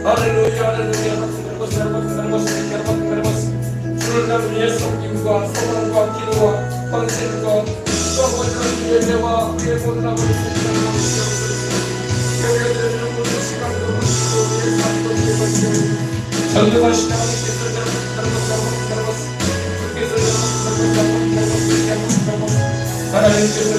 할렐루야 할렐루야 주를 나는 위해 섬김과 소망과 기도와 헌신과 또 아버지의 예배와 우리의 모든 아버지의 예배드리는 모든 시간도 우리의 삶도 우리의 전능하신 하나님께서 하나님께서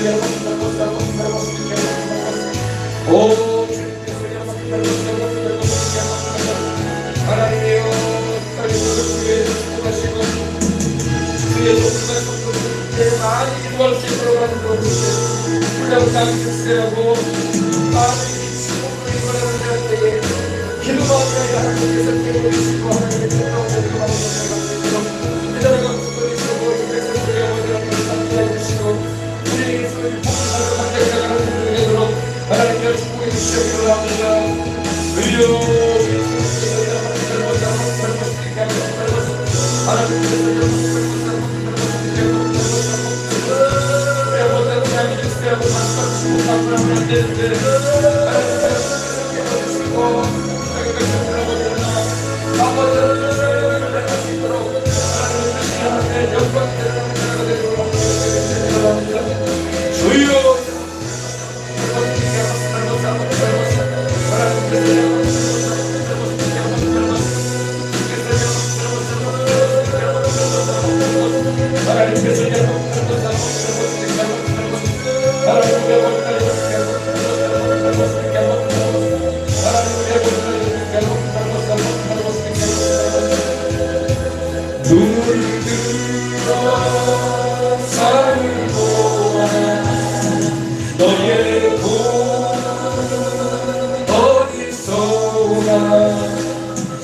하나님이여 우리의 축복하시고 주의 독수가 성도들께 많이 기도할 수 있도록 만들어주세요. 훈련장 주세요. 많이 축복을 이끌어낼 때에 기도하며 하나님께서 깨우치시고 하나님의 축복을 이끌어내시고 기다려가 축복이시고 백성들의 어머니를 함께해주시고 우리에게 소위 복음을 함께하는 분들이 되도록 하나님의 축복해 주시기를 합니다.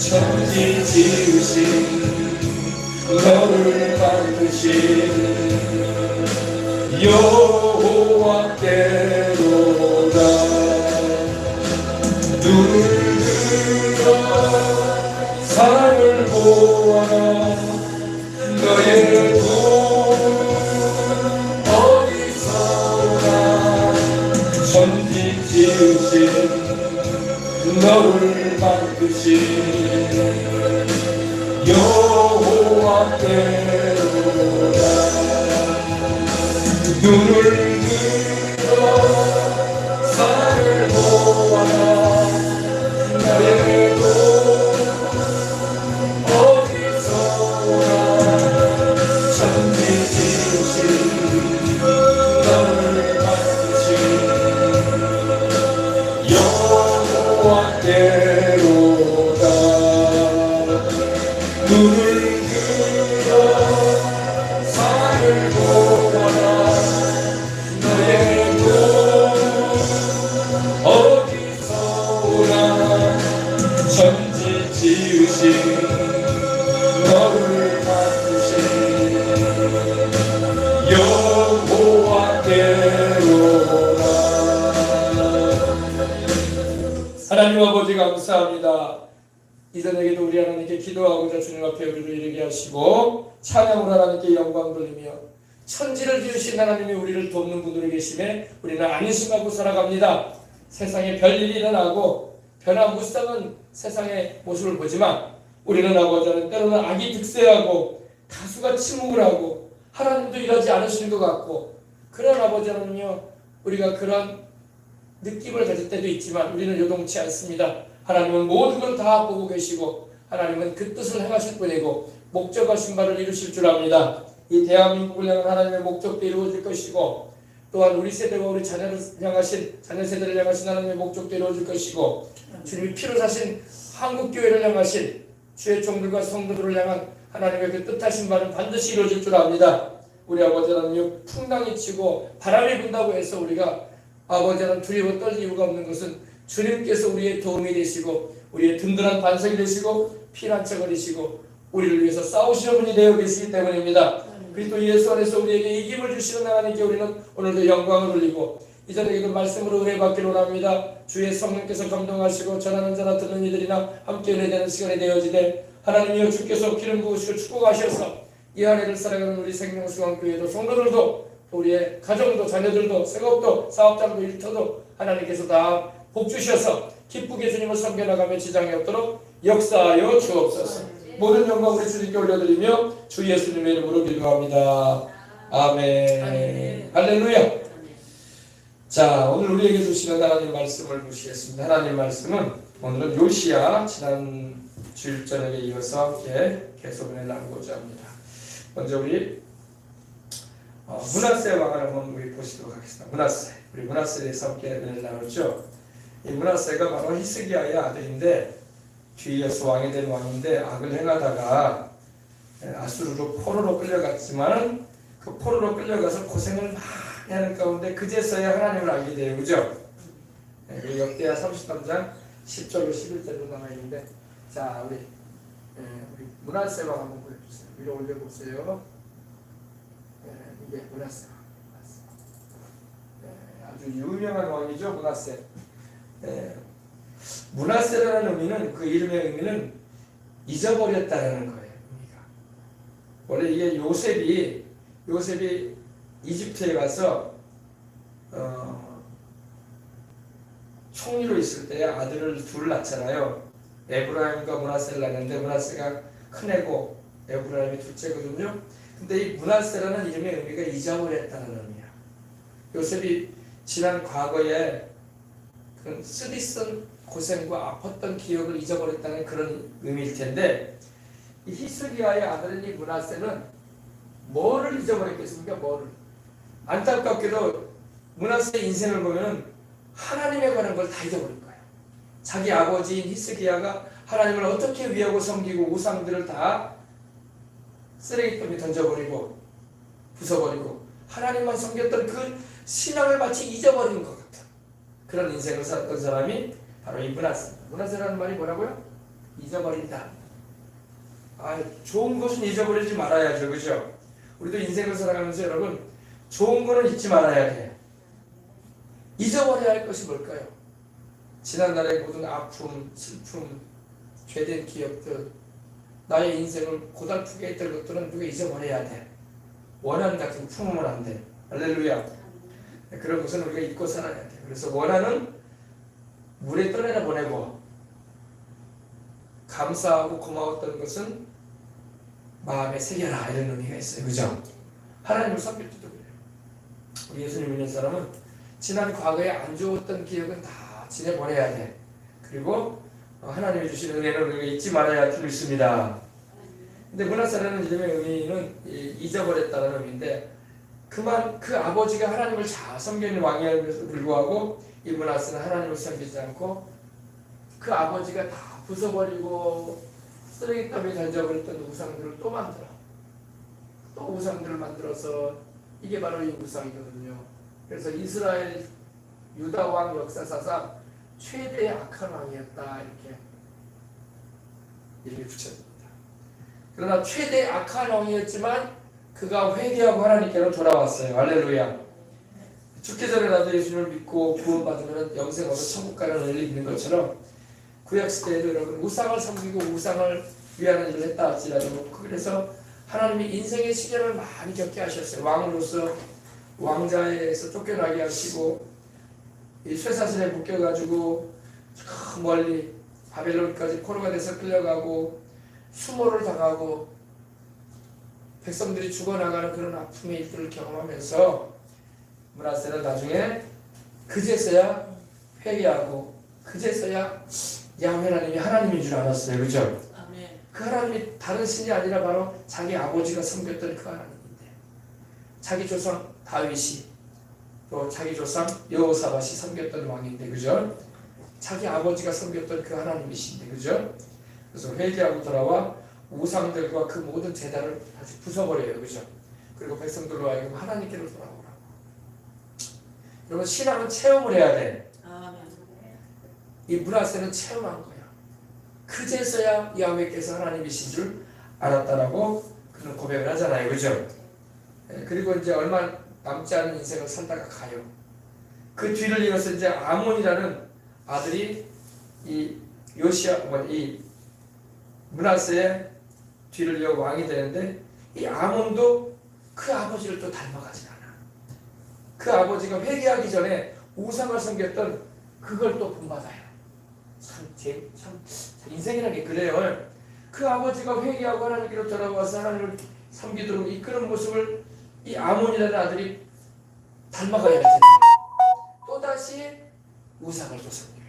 천지 지으신 너를 만드신 여호와께로다. 눈을 들어 산을 보아라. 너의 돈 어디서 오나. 천지 지으신 너를 만드신 여호와께로다. 눈을 들어 산을 보아라. 너의 돈 어디서 오나. 천지 지으신 너를 만드신 여호와께로다. 눈을 들어 산을 보아라. 너의 돈 어디서 오나. 천지 지으신 너를 만드신 여호와께로다. 하나님 아버지 감사합니다. 이전에게도 우리 하나님께 기도하고자 주님 앞에 우리를 이르게 하시고 찬양으로 하나님께 영광 돌리며 천지를 지으신 하나님이 우리를 돕는 분들이 계심에 우리는 안심하고 살아갑니다. 세상에 별일이 일어나고 변화무쌍한 세상의 모습을 보지만 우리는 아버지는 때로는 악이 득세하고 다수가 침묵을 하고 하나님도 일하지 않으시는 것 같고 그런 아버지는요 우리가 그런 느낌을 가질 때도 있지만 우리는 요동치 않습니다. 하나님은 모든 걸 다 보고 계시고 하나님은 그 뜻을 행하실 뿐이고 목적하신 바를 이루실 줄 압니다. 이 대한민국을 향한 하나님의 목적도 이루어질 것이고 또한 우리 세대와 우리 자녀를 향하신 자녀 세대를 향하신 하나님의 목적도 이루어질 것이고 주님이 피로 사신 한국교회를 향하신 주의 종들과 성도들을 향한 하나님의 그 뜻하신 바는 반드시 이루어질 줄 압니다. 우리 아버지 하나님 풍랑이 치고 바람이 분다고 해서 우리가 아버지 하나님 두려워 떨 이유가 없는 것은 주님께서 우리의 도움이 되시고 우리의 든든한 반석이 되시고 피난처가 되시고 우리를 위해서 싸우시는 분이 되어 계시기 때문입니다. 그리스도 예수 안에서 우리에게 이김을 주시는 하나님께 우리는 오늘도 영광을 돌리고 이전에게도 말씀으로 은혜받기로 합니다. 주의 성령께서 감동하시고 전하는 자나 듣는 이들이나 함께 은혜되는 시간이 되어지되 하나님이여 주께서 기름 부으시고 축복하셔서 이 안에를 살아가는 우리 생명수강교회도 성도들도 우리의 가정도 자녀들도 생업도 사업장도 일터도 하나님께서 다 복 주셔서 기쁘게 주님을 섬겨나가며 지장이 없도록 역사하여 주옵소서. 모든 영광 우리 주님께 올려드리며 주 예수님의 이름으로 기도합니다. 아멘. 할렐루야. 자, 오늘 우리에게 주시는 하나님 말씀을 보시겠습니다. 하나님 말씀은 오늘은 요시야 지난 주일 저녁에 이어서 함께 계속을 나누고자 합니다. 먼저 우리 므낫세 왕을 한번 우리 보시도록 하겠습니다. 므낫세, 우리 므낫세에 대해서 함께 나눴죠. 이 므낫세가 바로 히스기야의 아들인데 뒤이어서 왕이 된 왕인데 악을 행하다가 아수르로 포로로 끌려갔지만 그 포로로 끌려가서 고생을 많이 하는 가운데 그제서야 하나님을 알게 돼요. 그죠? 그 역대하 33장 10절로 11절로 남아있는데, 자, 우리 므낫세 왕 한번 보여주세요. 위로 올려보세요. 이게 므낫세 왕. 아주 유명한 왕이죠, 므낫세. 므낫세라는 의미는, 그 이름의 의미는 잊어버렸다는 거예요. 의미가. 원래 이게 요셉이 이집트에 가서 총리로 있을 때 아들을 둘 낳잖아요. 에브라임과 므낫세를 낳는데 므낫세가 큰애고 에브라임이 둘째거든요. 근데 이 므낫세라는 이름의 의미가 잊어버렸다는 의미야. 요셉이 지난 과거에 그 쓰디쓴 고생과 아팠던 기억을 잊어버렸다는 그런 의미일 텐데, 이 히스기야의 아들인 이 므낫세는 뭐를 잊어버렸겠습니까? 뭐를? 안타깝게도 므낫세의 인생을 보면 하나님에 관한 걸 다 잊어버린 거예요. 자기 아버지인 히스기야가 하나님을 어떻게 위하고 섬기고 우상들을 다 쓰레기통에 던져버리고 부숴버리고 하나님만 섬겼던 그 신앙을 마치 잊어버린 것 같은 그런 인생을 살았던 사람이 바로 이 므낫세입니다. 므낫세라는 말이 뭐라고요? 잊어버린다. 좋은 것은 잊어버리지 말아야죠. 그죠? 우리도 인생을 살아가면서 여러분, 좋은 거는 잊지 말아야 돼요. 잊어버려야 할 것이 뭘까요? 지난날의 모든 아픔, 슬픔, 죄된 기억들, 나의 인생을 고달프게 했던 것들은 우리가 잊어버려야 돼. 원한 같은 품으면 안 돼. 할렐루야. 그런 것은 우리가 잊고 살아야 돼. 그래서 원한은 물에 떠내려 보내고, 감사하고 고마웠던 것은 마음에 새겨라, 이런 의미가 있어요. 그죠? 하나님을 섬길 때도 그래요. 우리 예수님 믿는 사람은 지난 과거에 안 좋았던 기억은 다 지내버려야 돼. 그리고 하나님이 주신 은혜를 우리가 잊지 말아야 할 줄을 믿습니다. 근데 므낫세라는 이름의 의미는 잊어버렸다는 의미인데, 그 아버지가 하나님을 잘 섬기는 왕이었음에도 불구하고 이 므낫세는 하나님을 섬기지 않고 그 아버지가 다 부숴버리고 쓰레기통에 던져버렸던 우상들을 또 만들어. 또 우상들을 만들어서, 이게 바로 이 우상이거든요. 그래서 이스라엘 유다 왕 역사사상 최대의 악한 왕이었다, 이렇게 이름이 붙여집니다. 그러나 최대의 악한 왕이었지만 그가 회개하고 하나님께로 돌아왔어요. 할렐루야. 죽기 전에 나도 예수님을 믿고 구원받으면 영생 얻어 천국 가는 은혜를 입는 것처럼, 구약시대에도 여러분 우상을 섬기고 우상을 위하는 일을 했다 할지라도, 그래서 하나님이 인생의 시련을 많이 겪게 하셨어요. 왕으로서 왕자에서 쫓겨나게 하시고, 이 쇠사슬에 묶여가지고 저 멀리 바벨론까지 포로가 돼서 끌려가고 수모를 당하고 백성들이 죽어나가는 그런 아픔의 일들을 경험하면서 므낫세는 나중에 그제서야 회개하고 그제서야 야훼 하나님이 하나님인 줄 알았어요. 그죠? 그 하나님이 다른 신이 아니라 바로 자기 아버지가 섬겼던 그 하나님인데, 자기 조상 다윗이 또 자기 조상 여호사밧이 섬겼던 왕인데, 그죠? 자기 아버지가 섬겼던 그 하나님이신데, 그죠? 그래서 회개하고 돌아와 우상들과 그 모든 제단을 다시 부숴버려요. 그죠? 그리고 백성들로 하여금 하나님께로 돌아오라고. 여러분, 신앙은 체험을 해야 돼. 이 므낫세는 체험한 거야. 그제서야 야훼께서 하나님이신 줄 알았다라고 그는 고백을 하잖아요. 그죠? 그리고 이제 얼마 남지 않은 인생을 살다가 가요. 그 뒤를 이어서 이제 아몬이라는 아들이 이 므낫세의 뒤를 이어 왕이 되는데, 이 아몬도 그 아버지를 또 닮아가지 않아. 그 아버지가 회개하기 전에 우상을 섬겼던 그걸 또 본받아요. 참 인생이라는 게 그래요. 그 아버지가 회개하고 하나님께로 돌아와서 하나님을 섬기도록 이끄는 모습을 이 아몬이라는 아들이 닮아가야 할 텐데 또다시 우상을 또 섬겨요.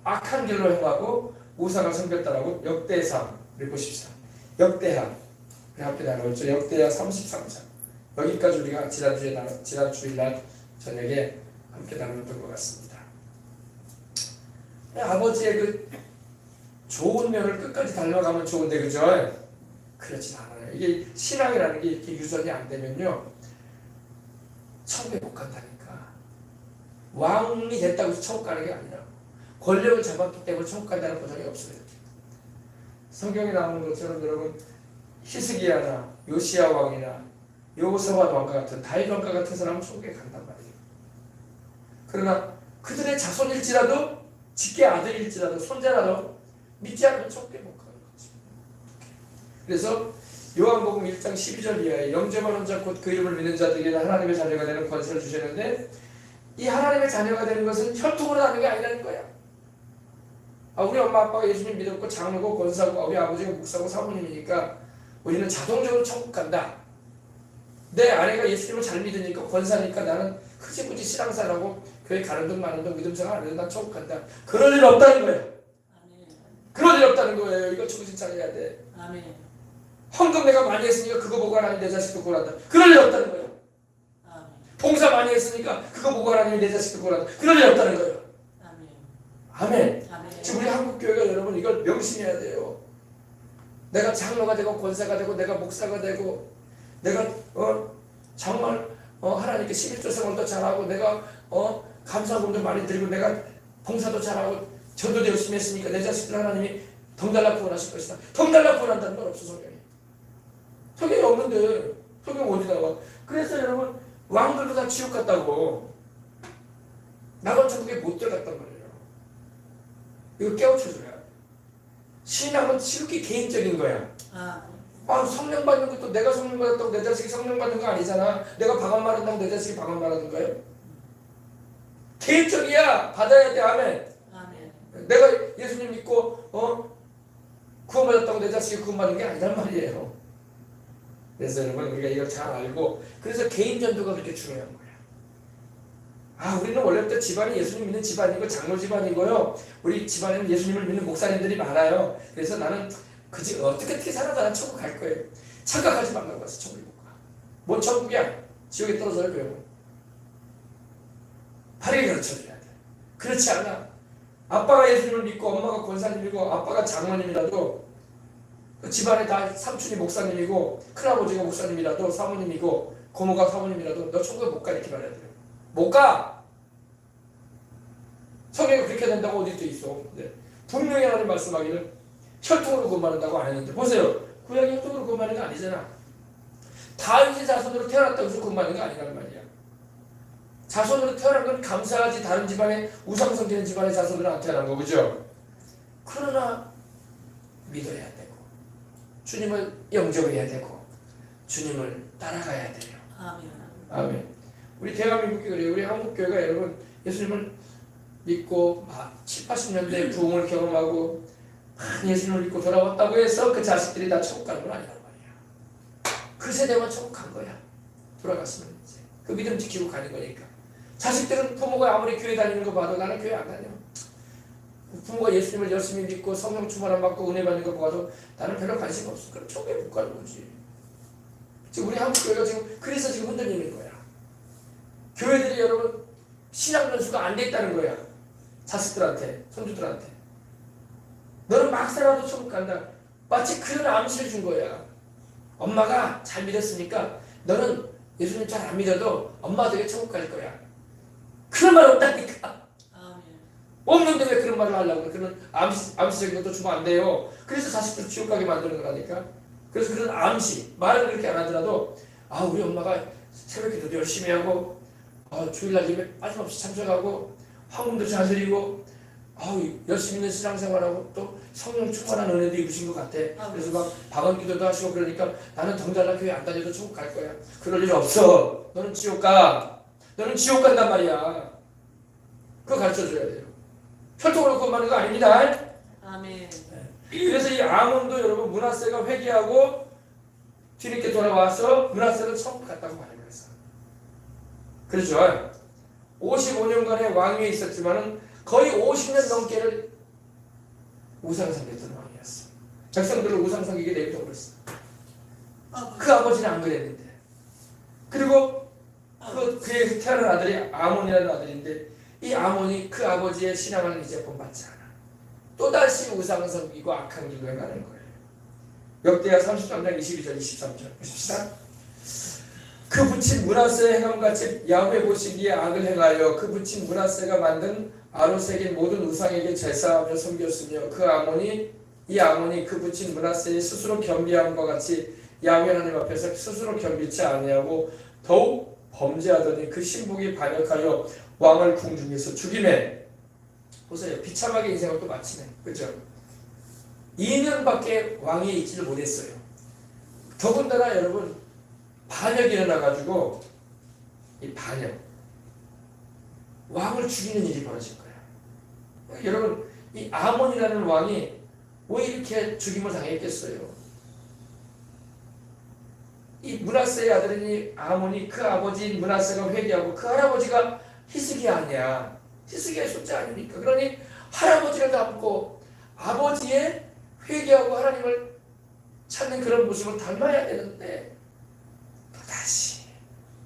악한 길로 행하고 우상을 섬겼다라고 역대상 보십시다. 역대하 함께 나누었죠. 역대하 33장 여기까지 우리가 지난 주일날 저녁에 함께 나눴던 것 같습니다. 아버지의 그 좋은 면을 끝까지 닮아가면 좋은데 그죠? 그렇진 않아요. 이게 신앙이라는 게 이렇게 유전이 안 되면요 천국에 못 간다니까. 왕이 됐다고 해서 천국 가는 게 아니라 권력을 잡았기 때문에 천국 간다는 보장이 없어요. 성경에 나오는 것처럼 여러분 히스기야나 요시야 왕이나 여호사밧 왕과 같은 다윗 왕과 같은 사람은 천국에 간단 말이에요. 그러나 그들의 자손일지라도 직계 아들일지라도 손자라도 믿지 않으면 천국에 못 가는 거지. 그래서 요한복음 1장 12절 이하에 영접한 혼자 곧 그 이름을 믿는 자들에게 하나님의 자녀가 되는 권세를 주셨는데 이 하나님의 자녀가 되는 것은 혈통으로 나는 게 아니라는 거야. 우리 엄마 아빠가 예수님 믿었고 장로고 권사고 우리 아버지가 목사고 사모님이니까 우리는 자동적으로 천국 간다. 내 아내가 예수님을 잘 믿으니까 권사니까 나는 흐지부지 신앙사라고 교회 가는 둥 마는 둥 믿음생활 안 해도 난 천국 간다. 그럴 일 없다는 거예요. 그럴 일 없다는 거예요. 이거 정신 차려야 돼. 아멘. 헌금 내가 많이 했으니까 그거 보고 하나님 내 자식도 구원한다. 그럴 일 없다는 거예요. 아멘. 봉사 많이 했으니까 그거 보고 하나님 내 자식도 구원한다. 그럴 일 없다는 거예요. 아멘. 아멘. 아멘. 지금 우리 한국교회가 여러분 이걸 명심해야 돼요. 내가 장로가 되고 권사가 되고 내가 목사가 되고 내가 정말 하나님께 11조 생활도 잘하고 내가 감사금도 많이 드리고 내가 봉사도 잘하고 전도도 열심히 했으니까 내 자식들 하나님이 덩달라 구원하실 것이다. 덩달라 구원한다는 건 없어 성경에. 성경이 없는데 성경 어디 나와? 그래서 여러분 왕들도 다 지옥 갔다고 나간 천국에 못 들어갔단 말이에요. 이거 깨우쳐줘야 돼. 신앙은 지극히 개인적인 거야. 성령 받는 것도 내가 성령 받았다고 내 자식이 성령 받는 거 아니잖아. 내가 방언 말한다고 내 자식이 방언 말하는 거예요. 개인적이야. 받아야 돼. 아멘. 아멘. 내가 예수님 믿고 구원받았다고 내 자식이 구원받는 게 아니란 말이에요. 그래서 여러분 우리가 이걸 잘 알고 그래서 개인 전도가 그렇게 중요한 거야. 우리는 원래부터 집안이 예수님 믿는 집안이고 장로 집안이고요. 우리 집안에는 예수님을 믿는 목사님들이 많아요. 그래서 나는 그지 어떻게 살아도 난 천국 갈 거예요. 착각하지 말라고 해서 천국에 못 가. 뭔 천국이야? 지옥에 떨어져요 그러면. 바르게 가르쳐줘야 돼. 그렇지 않아. 아빠가 예수님을 믿고 엄마가 권사님이고 아빠가 장로님이라도 그 집안에 다 삼촌이 목사님이고 큰아버지가 목사님이라도 사모님이고 고모가 사모님이라도 너 천국에 못 가 이렇게 말해야 돼요. 못 가. 성경에 그렇게 된다고 어디 또 있어. 네. 분명히 하나님 말씀하기를 혈통으로 구원받는다고 안 했는데 보세요. 구약이 혈통으로 구원받는 거 아니잖아. 다윗의 자손으로 태어났다고 해서 구원받는 거 아니란 말이야. 자손으로 태어난 건 감사하지 다른 집안에 우상 섬기는 집안의 자손으로 안 태어난 거 그죠? 그러나 믿어야 되고 주님을 영접해야 되고 주님을 따라가야 돼요. 아멘. 아멘. 우리 대한민국이 그래요. 우리 한국교회가 여러분 예수님을 믿고 7, 80년대 부흥을 경험하고 예수님을 믿고 돌아왔다고 해서 그 자식들이 다 천국 가는 건 아니란 말이야. 그 세대만 천국 간 거야. 돌아갔으면 이제 그 믿음 지키고 가는 거니까. 자식들은 부모가 아무리 교회 다니는 거 봐도 나는 교회 안 다녀. 부모가 예수님을 열심히 믿고 성령 충만함 받고 은혜 받는 거 봐도 나는 별로 관심 없어. 그럼 천국에 못 가는 거지. 지금 우리 한국 교회가 지금 그래서 지금 흔들리는 거야. 교회들이 여러분 신앙 연수가 안 돼 있다는 거야. 자식들한테, 손주들한테. 너는 막 살아도 천국 간다. 마치 그런 암시를 준 거야. 엄마가 잘 믿었으니까 너는 예수님 잘 안 믿어도 엄마 되게 천국 갈 거야. 그런 말 없다니까. 없는데 왜 그런 말을 하려고 그래. 그런 암시적인 것도 주면 안 돼요. 그래서 자식들 지옥 가게 만드는 거라니까. 그래서 그런 암시, 말은 그렇게 안 하더라도 우리 엄마가 새벽기도도 열심히 하고 주일날 예배 빠짐없이 참석하고 황금도 잘 드리고 열심히 있는 신앙생활하고 또 성령 충만한 은혜도 입으신 것 같아. 그래서 막 방언기도도 하시고 그러니까 나는 덩달라 교회 안 다녀도 천국 갈 거야. 그럴 일 없어. 너는 지옥 가. 너는 지옥 간단 말이야. 그거 가르쳐줘야 돼요. 혈통으로 구원받는 거 아닙니다. 아멘. 그래서 이 아몬도 여러분 므낫세가 회개하고 뒤늦게 돌아와서 므낫세는 천국 갔다고 말해요. 그렇죠. 55년간의 왕위에 있었지만은 거의 50년 넘게를 우상 섬겼던 왕이었어. 백성들을 우상 섬기게 내버려버렸어. 그 아버지는 안 그랬는데. 그리고 그의 태어난 아들이 아몬이라는 아들인데 이 아몬이 그 아버지의 신앙을 이제 본받지 않아. 또다시 우상 섬기고 악한 길로 행하는 거예요. 역대하 33장 22절 23절 보십시다. 그 붙인 므낫세의 행함같이 야훼 보시기에 악을 행하여 그 붙인 므낫세가 만든 아롯에게 모든 우상에게 제사하며 섬겼으며 이 아몬이 그 붙인 므낫세의 스스로 겸비함과 같이 야훼 하나님 앞에서 스스로 겸비치 아니하고 더욱 범죄하더니 그 신복이 반역하여 왕을 궁중에서 죽이매. 보세요. 비참하게 인생을 또 마치네. 그렇죠? 2년밖에 왕위에 있지를 못했어요. 더군다나 여러분 반역이 일어나가지고 이 반역 왕을 죽이는 일이 벌어진 거야. 여러분 이 아몬이라는 왕이 왜 이렇게 죽임을 당했겠어요? 이 므낫세의 아들인 아몬이 그 아버지인 므낫세가 회개하고 그 할아버지가 히스기야 아니야. 히스기야의 손자 아닙니까? 그러니 할아버지를 닮고 아버지의 회개하고 하나님을 찾는 그런 모습을 닮아야 되는데 다시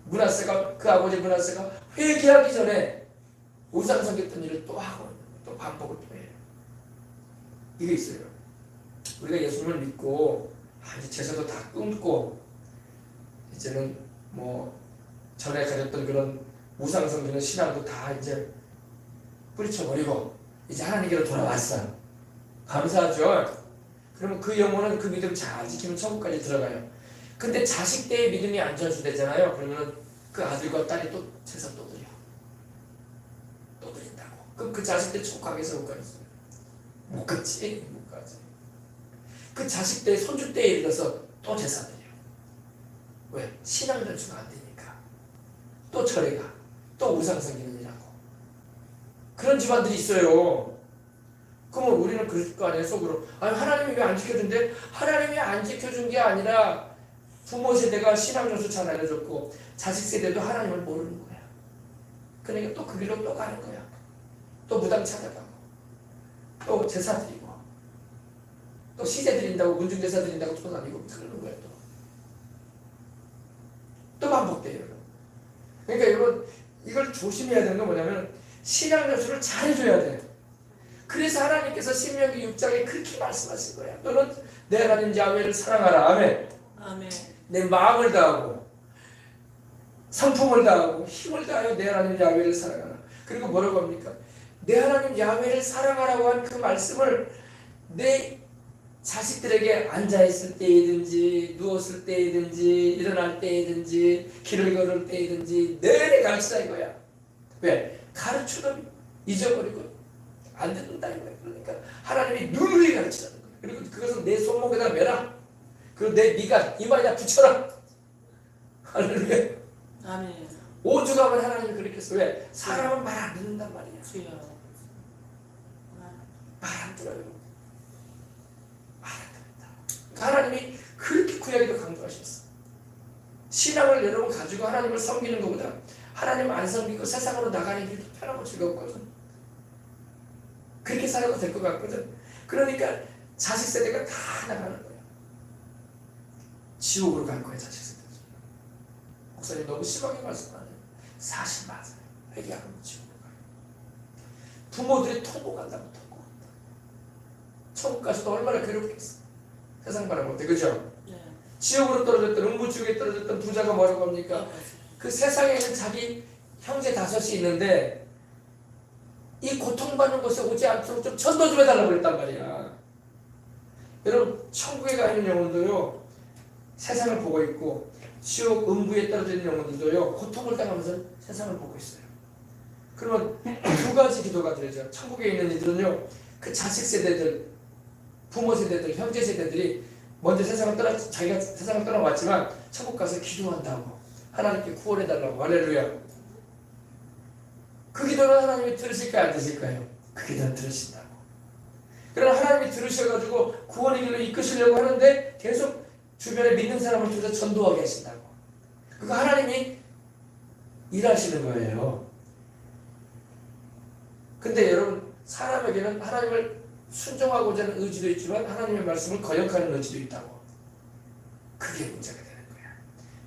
므낫세가 그 아버지 므낫세가 회개하기 전에 우상 섬겼던 일을 또 하고 또 반복을 또 해요. 이게 있어요. 우리가 예수님을 믿고 이제 제사도 다 끊고 이제는 뭐 전에 가졌던 그런 우상 섬기는 신앙도 다 이제 뿌리쳐버리고 이제 하나님께로 돌아왔어. 감사하죠. 그러면 그 영혼은 그 믿음 잘 지키면 천국까지 들어가요. 근데 자식 때의 믿음이 안 전수되잖아요. 그러면 그 아들과 딸이 또 제사 또 드려. 또 드린다고. 그럼 그 자식 때 천국 가겠어 못 가겠어? 못 갔지. 못 가지. 그 자식 때 손주 때에 이르러서 또 제사 드려. 왜? 신앙 전수가 안 되니까. 또 절에 가. 또 우상 섬기는 일하고. 그런 집안들이 있어요. 그러면 우리는 그럴 거 아니에요, 속으로. 아니, 하나님이 왜 안 지켜준대? 하나님이 안 지켜준 게 아니라 부모 세대가 신앙 전수 잘 알려줬고 자식 세대도 하나님을 모르는 거야. 그러니까 또 그 길로 또 가는 거야. 또 무당 찾아가고 또 제사 드리고 또 시제 드린다고 문중 제사 드린다고 또 다니고 그러는 거야. 또 반복돼요. 그러니까 여러분 이걸 조심해야 되는 건 뭐냐면 신앙 전수를 잘 해줘야 돼. 그래서 하나님께서 신명기 6장에 그렇게 말씀하신 거야. 너는 내 하나님 야훼를 사랑하라. 아멘. 아멘. 내 마음을 다하고 성품을 다하고 힘을 다하여 내 하나님 야훼를 사랑하라. 그리고 뭐라고 합니까? 내 하나님 야훼를 사랑하라고 한 그 말씀을 내 자식들에게 앉아있을 때이든지 누웠을 때이든지 일어날 때이든지 길을 걸을 때이든지 내내 가르치자 이거야. 왜? 가르쳐도 잊어버리고 안 듣는다 이거야. 그러니까 하나님이 누누이 가르치라는 거야. 그리고 그것은 내 손목에다 매라. 그리고 내 미간 이마에다 붙여라. 할렐루야. 아멘. 오죽하면 하나님이 그렇게 했어. 왜? 사람은 말 안 듣는단 말이야. 주여. 말 안 들어요. 말 안 듣는다. 하나님이 그렇게 구약에도 강조하셨어. 신앙을 여러분 가지고 하나님을 섬기는 것보다 하나님 안 섬기고 세상으로 나가는 길이 편하고 즐겁거든. 그렇게 살아도 될 것 같거든. 그러니까 자식 세대가 다 나가는 거야. 지옥으로 갈 거야 자식 세대. 목사님 너무 심하게 말씀하네요. 사실 맞아요. 회개하면 지옥으로 가요. 부모들이 통곡한다고 통곡한다. 천국 가서도 얼마나 괴롭겠어. 세상 바람 못해. 그죠? 네. 지옥으로 떨어졌던 음부지옥에 떨어졌던 부자가 뭐라고 합니까? 그 세상에는 자기 형제 5이 있는데 이 고통받는 곳에 오지 않도록 좀 전도 좀 해달라고 그랬단 말이야. 여러분 천국에 가 있는 영혼도요 세상을 보고 있고 지옥 음부에 떨어져 있는 영혼들도요 고통을 당하면서 세상을 보고 있어요. 그러면 두 가지 기도가 드려져요. 천국에 있는 이들은요 그 자식 세대들, 부모 세대들, 형제 세대들이 먼저 자기가 세상을 떠나왔지만 천국 가서 기도한다고 하나님께 구원해달라고. 할렐루야. 그 기도는 하나님이 들으실까요? 안 들으실까요? 그 기도는 들으신다고. 그러나 하나님이 들으셔가지고 구원의 길로 이끄시려고 하는데 계속 주변에 믿는 사람을 통해서 전도하게 하신다고. 그거 하나님이 일하시는 거예요. 근데 여러분, 사람에게는 하나님을 순종하고자 하는 의지도 있지만 하나님의 말씀을 거역하는 의지도 있다고. 그게 문제가 되는 거야.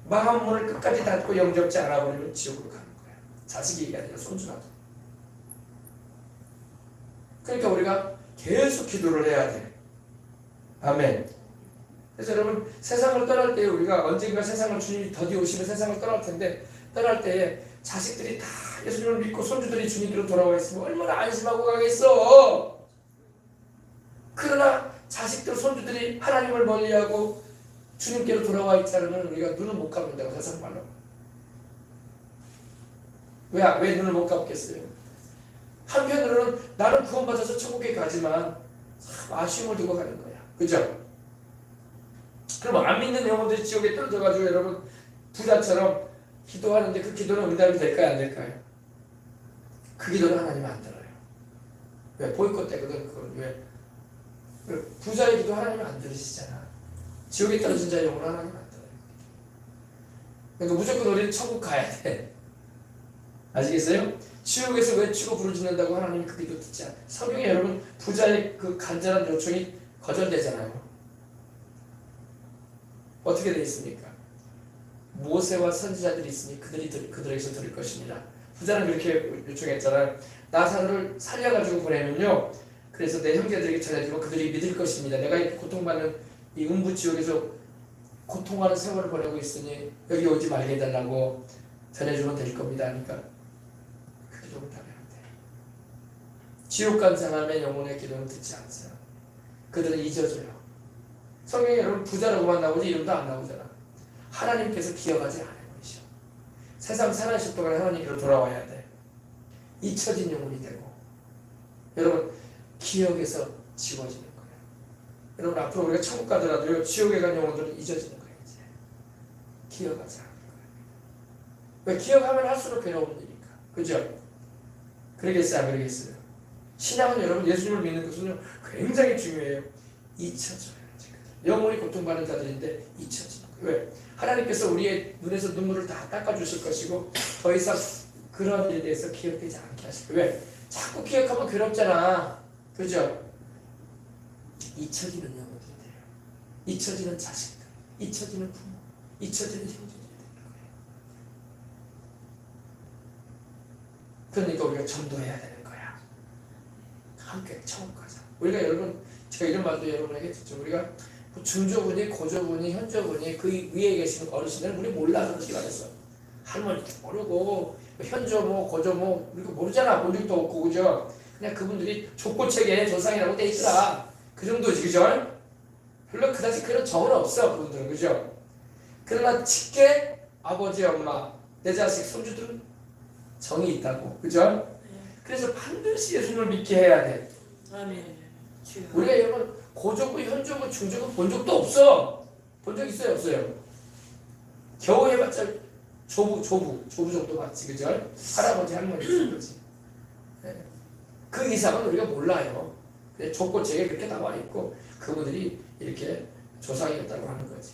마음 문을 끝까지 닫고 영접지 않아버리면 지옥으로 가는 거야. 자식이 아니라 손주라도. 그러니까 우리가 계속 기도를 해야 돼. 아멘. 그래서 여러분, 세상을 떠날 때 우리가 언젠가 세상을 주님이 더디 오시면 세상을 떠날 텐데, 떠날 때에 자식들이 다 예수님을 믿고 손주들이 주님께로 돌아와 있으면 얼마나 안심하고 가겠어. 그러나 자식들, 손주들이 하나님을 멀리하고 주님께로 돌아와 있지 않으면 우리가 눈을 못 감는다고, 세상 말로. 왜 눈을 못 감겠어요? 한편으로는 나는 구원받아서 천국에 가지만 참 아쉬움을 두고 가는 거야. 그죠? 그럼 안 믿는 영혼들이 지옥에 떨어져가지고 여러분, 부자처럼 기도하는데 그 기도는 응답이 될까요? 안 될까요? 그 기도는 하나님 안 들어요. 왜? 보이콧 되거든. 그건 왜? 부자의 기도 하나님 안 들으시잖아. 지옥에 떨어진 자의 영혼은 하나님 안 들어요. 그러니까 무조건 우리는 천국 가야 돼. 아시겠어요? 지옥에서 외치고 부르짖는다고 하나님이 그 기도 듣지 않아요. 성경에 여러분, 부자의 그 간절한 요청이 거절되잖아요. 어떻게 되어 있습니까? 모세와 선지자들이 있으니 그들에게서 들을 것이니라. 부자는 그렇게 요청했잖아요. 나사로를 살려가지고 보내면요, 그래서 내 형제들에게 전해주고 그들이 믿을 것입니다. 내가 이렇게 고통받는 이 음부지옥에서 고통하는 세월을 보내고 있으니 여기 오지 말게 해달라고 전해주면 될 겁니다. 하니까 그 기도를 답해야 돼. 지옥 간 사람의 영혼의 기도는 듣지 않으세요. 그들은 잊어져요. 성경에 여러분, 부자라고만 나오지 이름도 안 나오잖아. 하나님께서 기억하지 않으셔. 세상 살아있을 동안 하나님께로 돌아와야 돼. 잊혀진 영혼이 되고, 여러분, 기억에서 지워지는 거예요. 여러분, 앞으로 우리가 천국 가더라도요, 지옥에 간 영혼들은 잊어지는 거예요. 이제 기억하지 않는 거예요. 왜? 기억하면 할수록 괴로운 일이니까. 그죠? 그러겠어요? 안 그러겠어요? 신앙은 여러분, 예수님을 믿는 것은 굉장히 중요해요. 잊혀져요. 영혼이 고통받는 자들인데 잊혀지는 거예요. 왜? 하나님께서 우리의 눈에서 눈물을 다 닦아주실 것이고 더 이상 그런 일에 대해서 기억되지 않게 하실 거예요. 왜? 자꾸 기억하면 괴롭잖아. 그죠? 잊혀지는 영혼들이 돼요. 잊혀지는 자식들, 잊혀지는 부모, 잊혀지는 형제들이 되는 거예요. 그러니까 우리가 전도해야 되는 거야. 함께 천국 가자. 우리가 여러분, 제가 이런 말도 여러분에게 듣죠. 우리가 중조분이, 고조분이, 현조분이 그 위에 계시는 어르신들은 우리 몰라서 그렇게 말했어. 할머니도 모르고 현조모, 고조모 우리가 모르잖아. 본 적도 없고. 그죠? 그냥 그분들이 족보책에 조상이라고 돼 있더라. 그 정도지. 그죠? 별로 그다지 그런 정은 없어. 그분들은. 그죠? 그러나 직계 아버지, 엄마, 내 자식, 손주들은 정이 있다고. 그죠? 그래서 반드시 예수님을 믿게 해야 돼. 아멘. 우리가 여러분, 고조부, 현조부, 중조부 본 적도 없어. 본 적 있어요? 없어요? 겨우 해봤자 조부 정도 봤지. 그죠? 할아버지, 할머니 정도지. 네. 그 이상은 우리가 몰라요. 족보책에 그렇게 나와 있고 그분들이 이렇게 조상이었다고 하는 거지.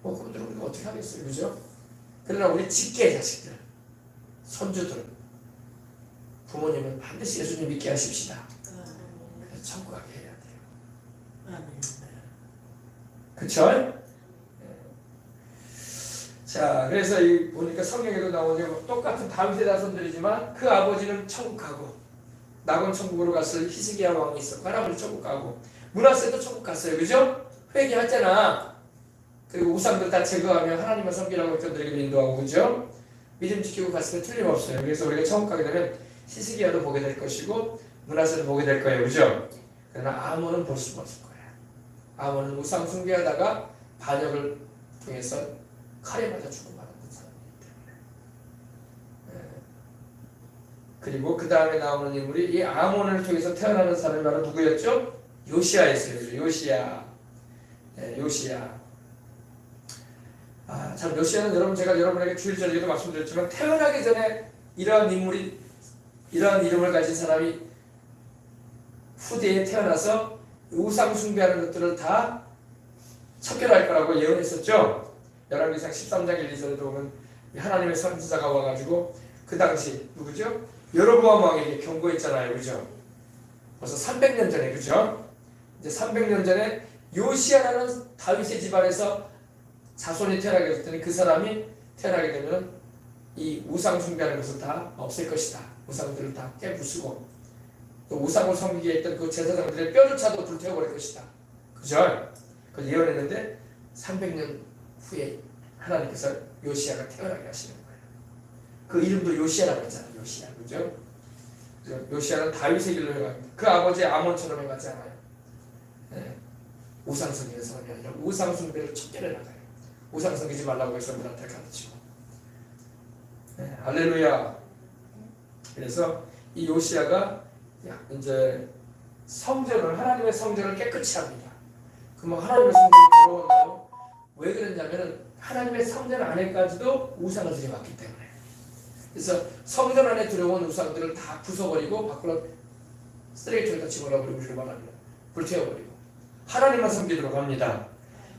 뭐 그분들은 우리가 어떻게 하겠어요? 그죠? 그러나 우리 직계 자식들, 손주들, 부모님은 반드시 예수님 믿게 하십시다. 그래서 천국 가게 해야 돼요. 그쵸? 자, 그래서 이 보니까 성경에도 나오죠. 똑같은 다윗의 자손들이지만 그 아버지는 천국 가고, 낙원 천국으로 갔을 히스기야 왕이 있었고, 할아버지 천국 가고, 므낫세도 천국 갔어요. 그죠? 회개했잖아. 그리고 우상들 다 제거하며 하나님을 섬기라고 백성들에게 인도하고, 그죠? 믿음 지키고 갔으면 틀림없어요. 그래서 우리가 천국 가게 되면 히스기야도 보게 될 것이고 므낫세도 보게 될 거예요. 그죠? 그러나 아몬은 볼 수가 없을 거예요. 아몬은 우상 숭배하다가 반역을 통해서 칼에 맞아 죽음받은 사람이기 때문에. 그리고 그 다음에 나오는 인물이 이 아몬을 통해서 태어나는 사람이 바로 누구였죠? 요시야였어요. 요시야. 요시야. 참 요시야는 여러분, 제가 여러분에게 주일 전에도 말씀드렸지만 태어나기 전에 이러한 인물이 이러한 이름을 가진 사람이 후대에 태어나서 우상 숭배하는 것들을 다 척결할 거라고 예언했었죠. 열왕기상 13장 1, 2절에도 보면 하나님의 선지자가 와가지고 그 당시 누구죠? 여로보암 왕에게 경고했잖아요. 그죠? 벌써 300년 전에, 그죠? 이제 300년 전에 요시야라는 다윗의 집안에서 자손이 태어나게 됐더니 그 사람이 태어나게 되면 이 우상 숭배하는 것을 다 없앨 것이다. 우상들을 다 깨부수고 또 우상을 섬기게 했던 그 제사장들의 뼈조차도 불태워버릴 것이다. 그죠? 그걸 예언했는데 300년 후에 하나님께서 요시야가 태어나게 하시는 거예요. 그 이름도 요시야라고 했잖아요. 요시야. 그죠? 요시야는 다윗의 길로 해갑니다. 그 아버지 아몬처럼 해가지 않아요. 네. 우상 섬기는 사람이 아니라 우상 숭배를 척결해 나가요. 우상 섬기지 말라고 해서 우리한테 가르치고. 네. 할렐루야. 그래서 이 요시야가 이제 성전을 하나님의 성전을 깨끗이 합니다. 그러면 하나님의 성전이 더러웠나요? 왜 그랬냐면은 하나님의 성전 안에까지도 우상을 들여왔기 때문에. 그래서 성전 안에 들어온 우상들을 다 부숴버리고 밖으로 쓰레기통에다 집어넣어버리고 우리를 말합니다. 불태워버리고 하나님만 섬기도록 합니다.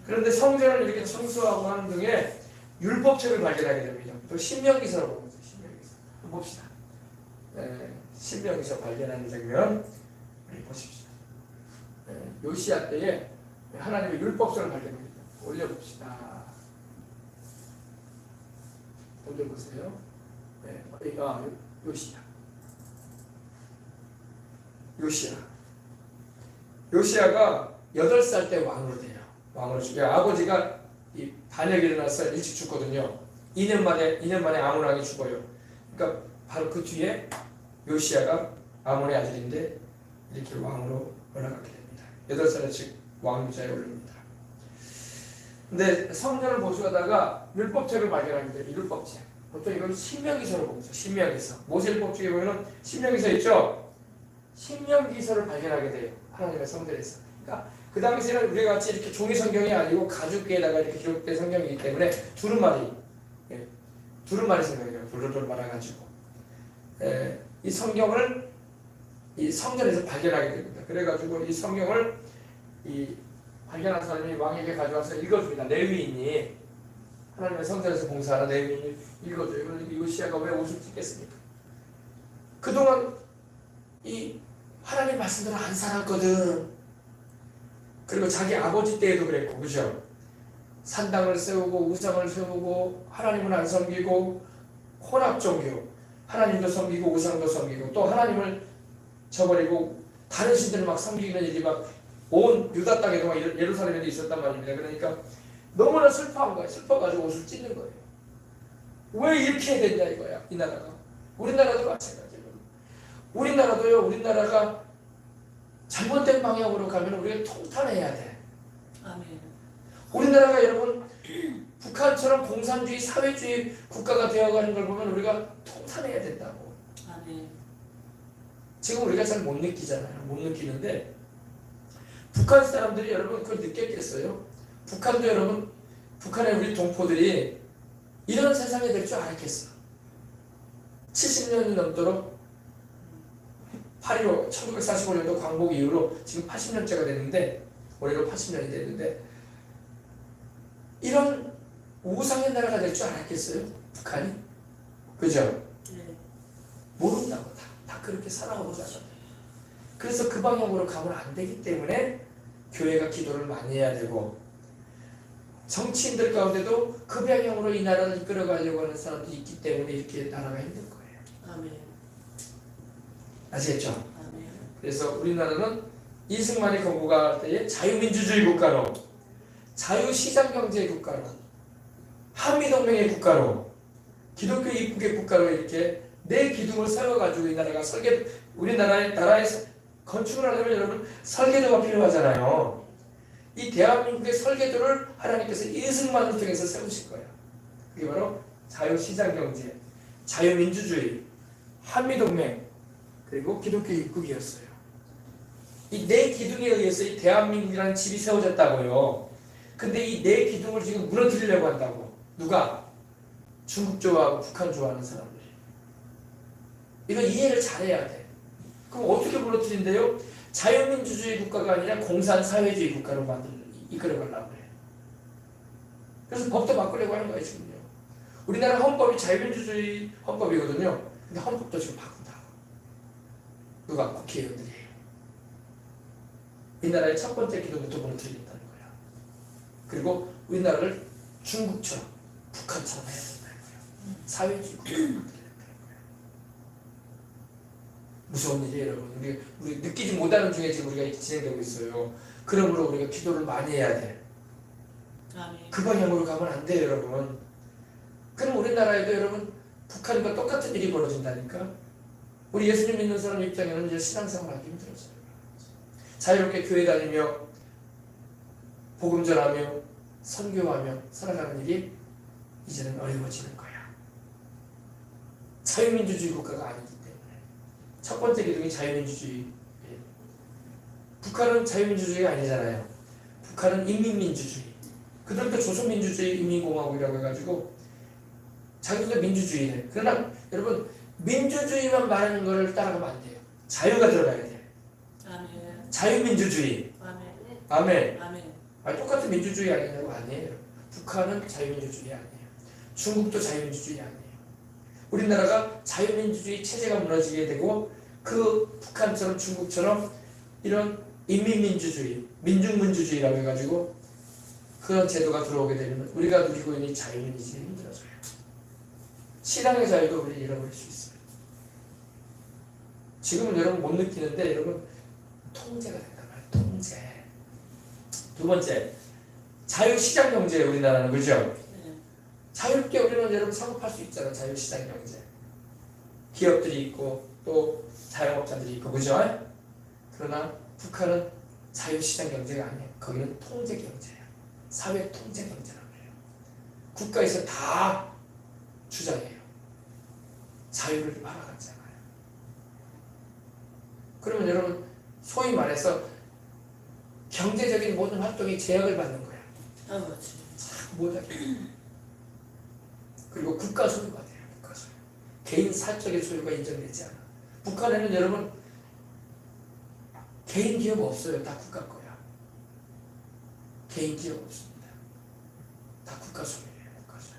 그런데 성전을 이렇게 청소하고 하는 등의 율법책을 발견하게 됩니다. 또 신명기서라고 봅니다. 신명기서 한번 봅시다. 신명기서 발견하는 장면 보십시오. 요시야 때에 하나님의 율법서를 발견합니다. 올려봅시다. 올려보세요. 요시야가 8살 때 왕으로 돼요. 왕으로 죽여요. 아버지가 이 반역이 일어나서 일찍 죽거든요. 2년 만에 아몬 왕이 죽어요. 그러니까 바로 그 뒤에 요시야가 아몬의 아들인데 이렇게 왕으로 올라가게 됩니다. 8살에 즉 왕자에 오릅니다. 근데 성전을 보수하다가 율법책을 발견합니다. 이 율법책. 보통 이걸 신명기서로 봅니다. 신명기서. 모세율법 중에 보면 신명기서 있죠? 신명기서를 발견하게 돼요. 하나님의 성전에서. 그러니까 그 당시에는 우리가 같이 이렇게 종이 성경이 아니고 가죽기에다가 이렇게 기록된 성경이기 때문에 두루마리 성경이에요. 돌돌돌 말아가지고 이 성경을 이 성전에서 발견하게 됩니다. 그래가지고 이 성경을 이 발견한 사람이 왕에게 가져와서 읽어줍니다. 레위인이 하나님의 성전에서 봉사하는 레위인이 읽어줘요. 그러니까 요시야가 왜 옷을 찢겠습니까? 그동안 이 하나님 말씀대로 안 살았거든. 그리고 자기 아버지 때에도 그랬고, 그죠? 산당을 세우고 우상을 세우고 하나님을 안 섬기고 혼합 종교, 하나님도 섬기고 우상도 섬기고 또 하나님을 저버리고 다른 신들을 막 섬기는 일이 막 온 유다 땅에도 막 예루살렘에도 있었단 말입니다. 그러니까 너무나 슬퍼한 거예요. 슬퍼가지고 옷을 찢는 거예요. 왜 이렇게 해야 되냐 이거야. 이 나라가. 우리나라도 마찬가지예요. 우리나라가 잘못된 방향으로 가면 우리가 통탄해야 돼. 아멘. 우리나라가 여러분 북한처럼 공산주의 사회주의 국가가 되어가는 걸 보면 우리가 통탄해야 된다고. 아멘. 지금 우리가 잘 못 느끼잖아요. 못 느끼는데 북한 사람들이 여러분 그걸 느꼈겠어요? 북한도 여러분 북한의 우리 동포들이 이런 세상이 될 줄 알았겠어. 70년이 넘도록 8.15 1945년도 광복 이후로 지금 80년째가 됐는데 올해로 80년이 됐는데 이런 우상의 나라가 될 줄 알았겠어요? 북한이? 그죠? 네. 모른다고 다 그렇게 살아오잖아요. 그래서 그 방향으로 가면 안 되기 때문에 교회가 기도를 많이 해야 되고 정치인들 가운데도 그 방향으로 이 나라를 이끌어가려고 하는 사람들이 있기 때문에 이렇게 나라가 힘든 거예요. 아멘. 아시겠죠? 아멘. 그래서 우리나라는 이승만이 건국할 때에 자유민주주의 국가로 자유시장경제 국가로 한미동맹의 국가로 기독교 입국의 국가로 이렇게 내 기둥을 세워가지고 이 나라가 우리나라의 건축을 하려면 여러분 설계도가 필요하잖아요. 이 대한민국의 설계도를 하나님께서 이승만을 통해서 세우실 거예요. 그게 바로 자유시장경제, 자유민주주의, 한미동맹, 그리고 기독교 입국이었어요. 이 네 기둥에 의해서 이 대한민국이라는 집이 세워졌다고요. 근데 이 네 기둥을 지금 무너뜨리려고 한다고. 누가? 중국 좋아하고 북한 좋아하는 사람들이. 이건 이해를 잘해야 돼. 그럼 어떻게 무너뜨린대요? 자유민주주의 국가가 아니라 공산사회주의 국가로 이끌어가려고 그래. 그래서 법도 바꾸려고 하는 거예요, 지금요. 우리나라 헌법이 자유민주주의 헌법이거든요. 근데 헌법도 지금 바꾼다. 누가? 국회의원들이에요. 우리나라의 첫 번째 기도부터 무너뜨리겠다는 거야. 그리고 우리나라를 중국처럼, 북한처럼 해야 된다는 거야. 사회주의 국가를 만들어야 된다는 거야. 무서운 일이에요, 여러분. 우리 느끼지 못하는 중에 지금 우리가 진행되고 있어요. 그러므로 우리가 기도를 많이 해야 돼. 그 방향으로 가면 안 돼요, 여러분. 그럼 우리나라에도 여러분 북한과 똑같은 일이 벌어진다니까. 우리 예수님 믿는 사람 입장에는 이제 신앙생활하기 힘들어져요. 자유롭게 교회 다니며 복음 전하며 선교하며 살아가는 일이 이제는 어려워지는 거야. 자유민주주의 국가가 아니기 때문에. 첫 번째 기둥이 자유민주주의. 북한은 자유민주주의가 아니잖아요. 북한은 인민민주주의. 그들도 조선민주주의 인민공화국이라고 해가지고 자기들도 민주주의래. 그러나 여러분 민주주의만 말하는 것을 따라가면 안 돼요. 자유가 들어가야 돼. 아멘. 자유민주주의. 아멘. 아멘. 아니, 똑같은 민주주의 아니냐고. 아니에요. 북한은 자유민주주의 아니에요. 중국도 자유민주주의 아니에요. 우리나라가 자유민주주의 체제가 무너지게 되고 그 북한처럼 중국처럼 이런 인민민주주의, 민중민주주의라고 해가지고 그런 제도가 들어오게 되면 우리가 누리고 있는 자유민주주의 힘들어져요. 신앙의 자유도 우리 잃어버릴 수 있어요. 지금은 여러분 못 느끼는데 여러분 통제가 된단 말이에요. 통제. 두 번째, 자유시장 경제예요. 우리나라는. 그죠? 자유롭게 우리는 여러분 상업할 수 있잖아요. 자유시장 경제. 기업들이 있고 또 자영업자들이 있고. 그죠? 그러나 북한은 자유시장 경제가 아니에요. 거기는 통제 경제예요. 사회 통제 경제라고 해요. 국가에서 다 주장해요. 자유를 말아갔잖아요. 그러면 여러분 소위 말해서 경제적인 모든 활동이 제약을 받는 거야. 맞지. 참 못하게. 그리고 국가 소유가 돼요. 국가 소유. 개인 사적인 소유가 인정되지 않아. 북한에는 여러분 개인 기업 없어요. 다 국가 거야. 개인 기업 없습니다. 다 국가 소유예요. 국가 소유.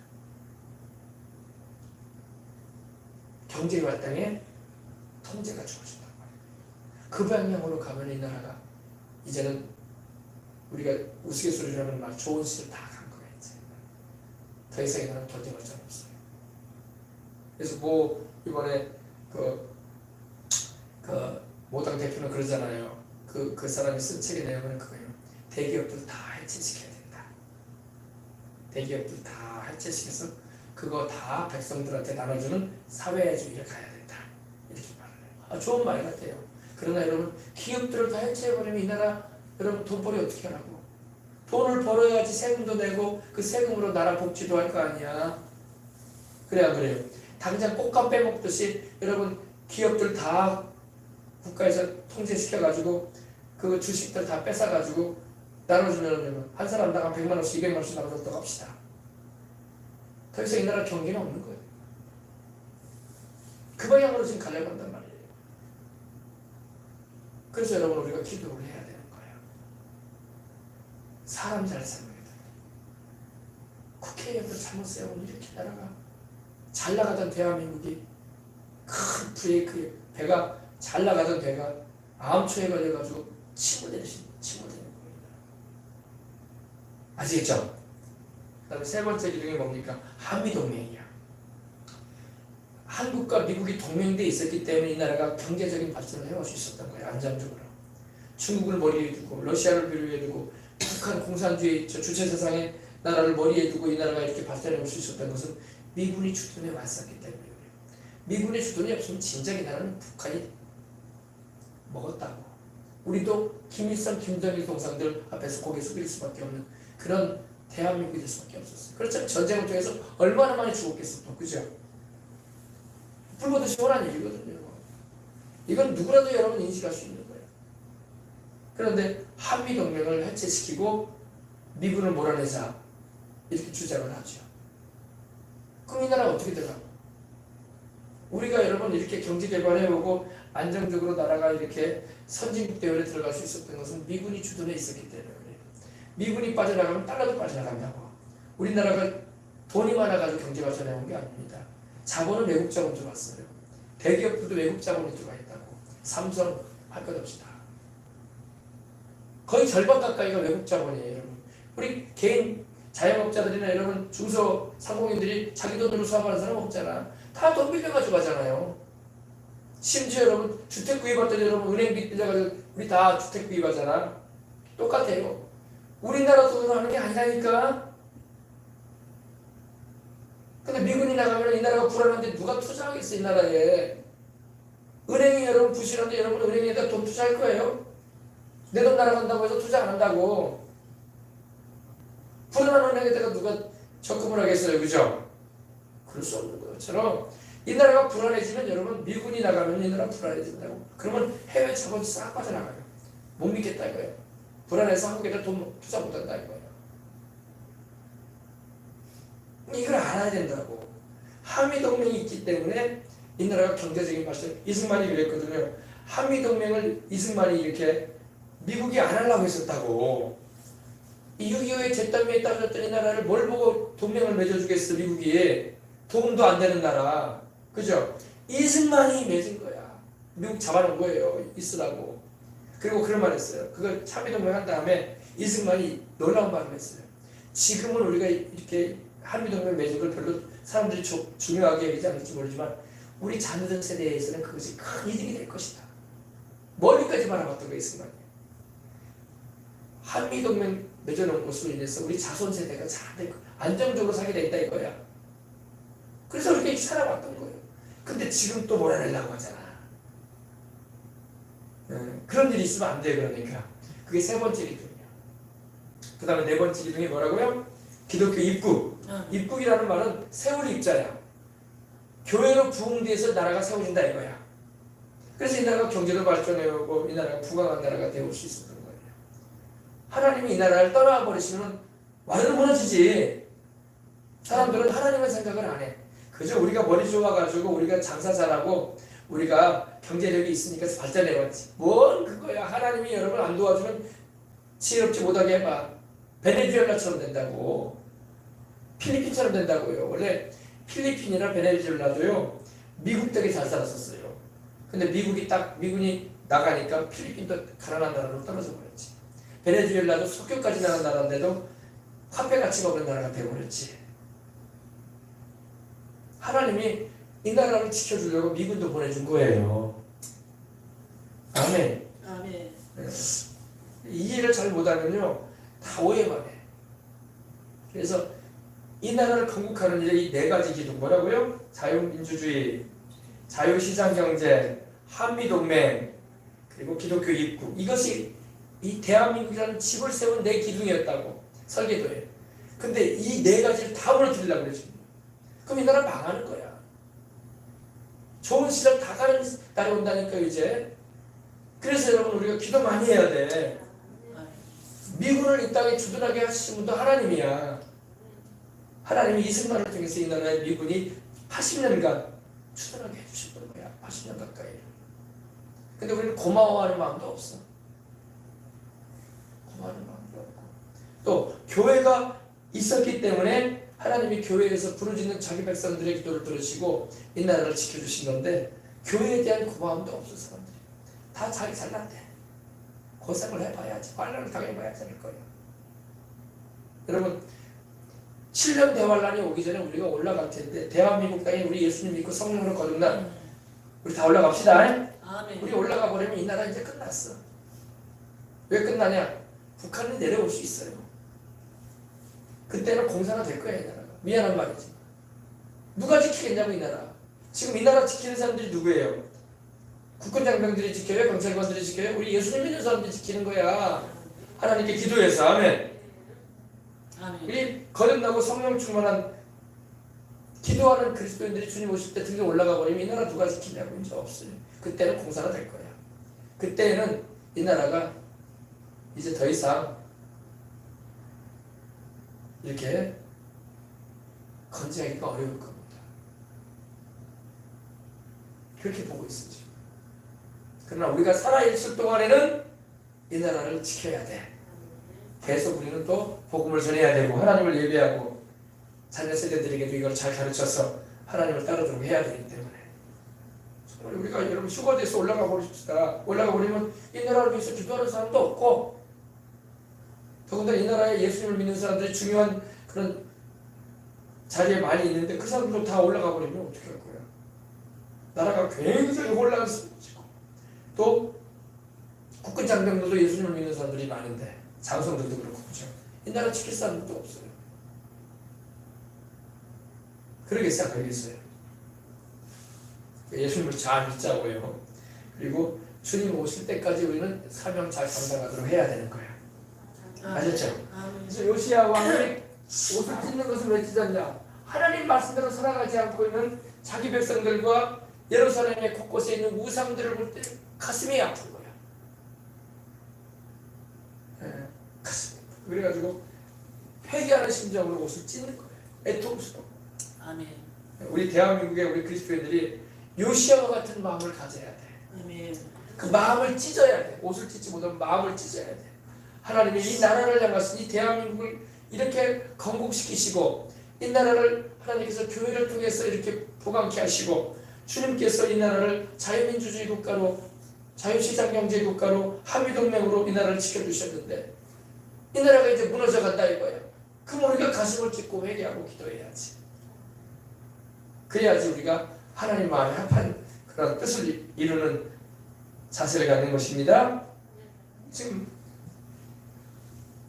경제 활동에 통제가 주어진단 말이에요. 그 방향으로 가면 이 나라가 이제는 우리가 우스갯소리라는 말 좋은 시를 다 간 거예요. 이제 더 이상 이 나라는 견뎌갈 적 없어요. 그래서 뭐 이번에 그 모당 대표는 그러잖아요. 그 사람이 쓴 책의 내용은 그거예요. 대기업들 다 해체시켜야 된다. 대기업들 다 해체시켜서 그거 다 백성들한테 나눠주는 사회주의를 가야 된다. 이렇게 말을 해요. 좋은 말 같아요. 그러나 여러분 기업들을 다 해체해버리면 이 나라 여러분 돈벌이 어떻게 하라고. 돈을 벌어야지 세금도 내고 그 세금으로 나라 복지도 할 거 아니야. 그래 안 그래요? 당장 꽃감 빼먹듯이 여러분 기업들 다 국가에서 통제시켜가지고 그 주식들 다 뺏어가지고 나눠주면 한 사람당 한 100만 원씩 200만 원씩 나눠줬다고 합시다. 더 이상 이 나라 경기는 없는 거예요. 그 방향으로 지금 가려고 한단 말이에요. 그래서 여러분 우리가 기도를 해야 되는 거예요. 사람 잘 살아야 돼. 국회의원들 잘못 세우면 이렇게 나라가 잘 나가던 대한민국이 큰 브레이크에 배가 잘 나가던 배가 암초에 걸려가지고 침몰되는 겁니다. 아시겠죠? 그 다음에 세 번째 기둥이 뭡니까? 한미동맹이야. 한국과 미국이 동맹돼 있었기 때문에 이 나라가 경제적인 발전을 해올 수 있었던 거예요. 안정적으로. 중국을 머리에 두고 러시아를 비롯해 두고 북한 공산주의 주체사상의 나라를 머리에 두고 이 나라가 이렇게 발전해 올 수 있었던 것은 미군이 주둔해 왔었기 때문이에요. 미군의 주둔이 없으면 진작에 나라는 북한이 먹었다고. 우리도 김일성, 김정일 동상들 앞에서 고개 숙일 수밖에 없는 그런 대한민국이 될 수밖에 없었어요. 그렇죠? 전쟁을 통해서 얼마나 많이 죽었겠어 또. 그죠? 불보듯 시원한 일이거든요. 이건 누구라도 여러분 인식할 수 있는 거예요. 그런데 한미동맹을 해체시키고 미군을 몰아내자 이렇게 주장을 하죠. 그럼 이 나라가 어떻게 되나? 우리가 여러분 이렇게 경제 개발해오고 안정적으로 나라가 이렇게 선진국 대열에 들어갈 수 있었던 것은 미군이 주둔해 있었기 때문에 그래요. 미군이 빠져나가면 달러도 빠져나간다고. 우리나라가 돈이 많아가지고 경제가 전해온 게 아닙니다. 자본은 외국 자본 들어왔어요. 대기업들도 외국 자본이 들어와 있다고. 삼성 할 것 없이 다. 거의 절반 가까이가 외국 자본이에요. 여러분. 우리 개인 자영업자들이나 여러분 중소상공인들이 자기 돈으로 사업하는 사람 없잖아. 다 돈 빌려가지고 하잖아요. 심지어 여러분 주택 구입할 때 여러분 은행 빚 빌려가지고 우리 다 주택 구입하잖아. 똑같아요. 우리나라 돈으로 하는 게 아니라니까. 근데 미군이 나가면 이 나라가 불안한데 누가 투자하겠어 이 나라에. 은행이 여러분 부실한데 여러분 은행에다 돈 투자할 거예요? 내 돈 날아간다고 해서 투자 안 한다고. 불안한 은행에다가 누가 적금을 하겠어요, 그죠? 그럴 수 없는 것처럼 이 나라가 불안해지면 여러분 미군이 나가면 이 나라 불안해진다고. 그러면 해외 자본이 싹 빠져나가요. 못 믿겠다 이거예요. 불안해서 한국에다 돈 투자 못한다 이거예요. 이걸 알아야 된다고. 한미동맹이 있기 때문에 이 나라가 경제적인 발전. 이승만이 그랬거든요. 한미동맹을 이승만이 이렇게 미국이 안 하려고 했었다고. 이 6.25의 잿더미에 떨어졌던 이 나라를 뭘 보고 동맹을 맺어주겠어 미국이. 도움도 안 되는 나라. 그죠? 이승만이 맺은 거야. 미국 잡아놓은 거예요. 있으라고. 그리고 그런 말 했어요. 그걸 한미동맹 한 다음에 이승만이 놀라운 말을 했어요. 지금은 우리가 이렇게 한미동맹 맺은 걸 별로 사람들이 중요하게 여기지 않을지 모르지만 우리 자녀들 세대에서는 그것이 큰 이득이 될 것이다. 멀리까지 바라봤던 거 이승만이. 한미동맹 맺어놓은 것으로 인해서 우리 자손 세대가 잘 안정적으로 살게 된다 이거야. 그래서 그렇게 살아왔던 거예요. 근데 지금 또 몰아내려고 하잖아. 그런 일이 있으면 안 돼. 그러니까 그게 세 번째 기둥이야. 그 다음에 네 번째 기둥이 뭐라고요? 기독교 입국. 입국이라는 말은 세울 입자야. 교회로 부흥돼서 나라가 세워진다 이거야. 그래서 이 나라가 경제도 발전해오고 이 나라가 부강한 나라가 되올 수 있었던 거예요. 하나님이 이 나라를 떠나버리시면 완전히 무너지지. 사람들은 하나님의 생각을 안 해. 그저 우리가 머리 좋아가지고 우리가 장사 잘하고 우리가 경제력이 있으니까 발전해왔지. 뭔 그거야. 하나님이 여러분 안 도와주면 지혜롭지 못하게 해봐. 베네수엘라처럼 된다고. 필리핀처럼 된다고요. 원래 필리핀이나 베네수엘라도요 미국 되게 잘 살았었어요. 근데 미군이 나가니까 필리핀도 가난한 나라로 떨어져 버렸지. 베네수엘라도 석유까지 나간 나라인데도 화폐 가치가 없는 나라가 되어버렸지. 하나님이 이 나라를 지켜주려고 미군도 보내준 거예요. 아멘. 아멘. 네. 이해를 잘 못하면요 다 오해만 해. 그래서 이 나라를 건국하는 일에 이 네 가지 기둥 뭐라고요? 자유민주주의, 자유시장경제, 한미동맹, 그리고 기독교 입국. 이것이 이 대한민국이라는 집을 세운 네 기둥이었다고 설계도에. 근데 이 네 가지를 다 무너뜨리려고 그러죠. 그럼 이 나라 망하는 거야. 좋은 시절 다 가는 날이 온다니까 이제. 그래서 여러분 우리가 기도 많이 해야 돼. 미군을 이 땅에 주둔하게 하신 분도 하나님이야. 하나님이 이승만을 통해서 이 나라에 미군이 80년간 주둔하게 해주셨던 거야. 80년 가까이. 근데 우리는 고마워하는 마음도 없어. 고마워하는 마음도 없고. 또 교회가 있었기 때문에 하나님이 교회에서 부르짖는 자기 백성들의 기도를 들으시고 이 나라를 지켜주신 건데 교회에 대한 고마움도 없어 사람들이. 다 자기 잘난데 고생을 해봐야지. 환란을 당해봐야지 할 거예요. 여러분 7년 대환란이 오기 전에 우리가 올라갈 텐데 대한민국 땅에 우리 예수님 믿고 성령으로 거듭난 우리 다 올라갑시다. 아멘. 우리 올라가 버리면 이 나라 이제 끝났어. 왜 끝나냐? 북한은 내려올 수 있어요. 그때는 공사가 될 거야 이 나라가. 미안한 말이지. 누가 지키겠냐고 이 나라. 지금 이 나라 지키는 사람들이 누구예요? 국군장병들이 지켜요? 경찰관들이 지켜요? 우리 예수님 믿는 사람들이 지키는 거야. 하나님께 기도해서. 아멘. 아멘. 우리 거듭나고 성령 충만한 기도하는 그리스도인들이 주님 오실 때 등에 올라가 버리면 이 나라 누가 지키냐고 이제 없어요. 그때는 공사가 될 거야. 그때는 이 나라가 이제 더 이상 이렇게 건재하기가 어려울 겁니다. 그렇게 보고 있었죠. 그러나 우리가 살아있을 동안에는 이 나라를 지켜야 돼. 계속 우리는 또 복음을 전해야 되고 하나님을 예배하고 자녀 세대들에게도 이걸 잘 가르쳐서 하나님을 따르도록 해야 되기 때문에 정말 우리가 여러분 휴거돼서 올라가 버립시다. 올라가 버리면 이 나라를 위해서 기도하는 사람도 없고 더군다나 이 나라에 예수님을 믿는 사람들이 중요한 그런 자리에 많이 있는데 그 사람들도 다 올라가 버리면 어떻게 할 거야? 나라가 굉장히 혼란스러워지고 또 국군 장병들도 예수님을 믿는 사람들이 많은데 장성들도 그렇고 그죠? 이 나라 지킬 사람도 없어요. 그러겠어요? 그러겠어요? 예수님을 잘 믿자고요. 그리고 주님 오실 때까지 우리는 사명 잘 감당하도록 해야 되는 거예요. 아셨죠? 그래서 요시야 왕이 옷을 찢는 것을 왜 찢었냐? 하나님 말씀대로 살아가지 않고 있는 자기 백성들과 예루살렘의 곳곳에 있는 우상들을 볼 때 가슴이 아픈 거야. 가슴이 아픈. 그래가지고 회개하는 심정으로 옷을 찢는 거예요. 애통스러워. 아멘. 우리 대한민국의 우리 그리스도인들이 요시야와 같은 마음을 가져야 돼. 아멘. 그 마음을 찢어야 돼. 옷을 찢지 못하면 마음을 찢어야 돼. 하나님이 이 나라를 향해서 이 대한민국을 이렇게 건국시키시고 이 나라를 하나님께서 교회를 통해서 이렇게 부강케 하시고 주님께서 이 나라를 자유민주주의 국가로 자유시장 경제 국가로 한미동맹으로 이 나라를 지켜주셨는데 이 나라가 이제 무너져 간다 이거야. 그럼 우리가 가슴을 찢고 회개하고 기도해야지. 그래야지 우리가 하나님 마음에 합한 그런 뜻을 이루는 자세를 갖는 것입니다. 지금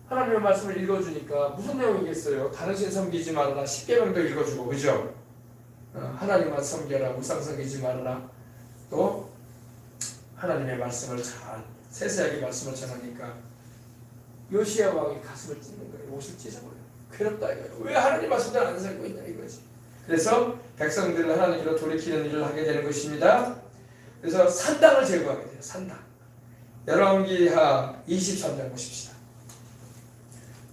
하나님의 말씀을 읽어주니까 무슨 내용이겠어요? 다른 신 섬기지 말아라. 10계명도 읽어주고 그죠? 하나님만 섬겨라. 우상 섬기지 말아라. 또 하나님의 말씀을 잘 세세하게 말씀을 전하니까 요시야 왕이 가슴을 찢는 거예요. 옷을 찢어버려요. 괴롭다 이거예요. 왜 하나님 말씀대로 안 살고 있냐 이거지. 그래서 백성들을 하나님께로 돌이키는 일을 하게 되는 것입니다. 그래서 산당을 제거하게 돼요. 산당. 열왕기하 23장 보십시다.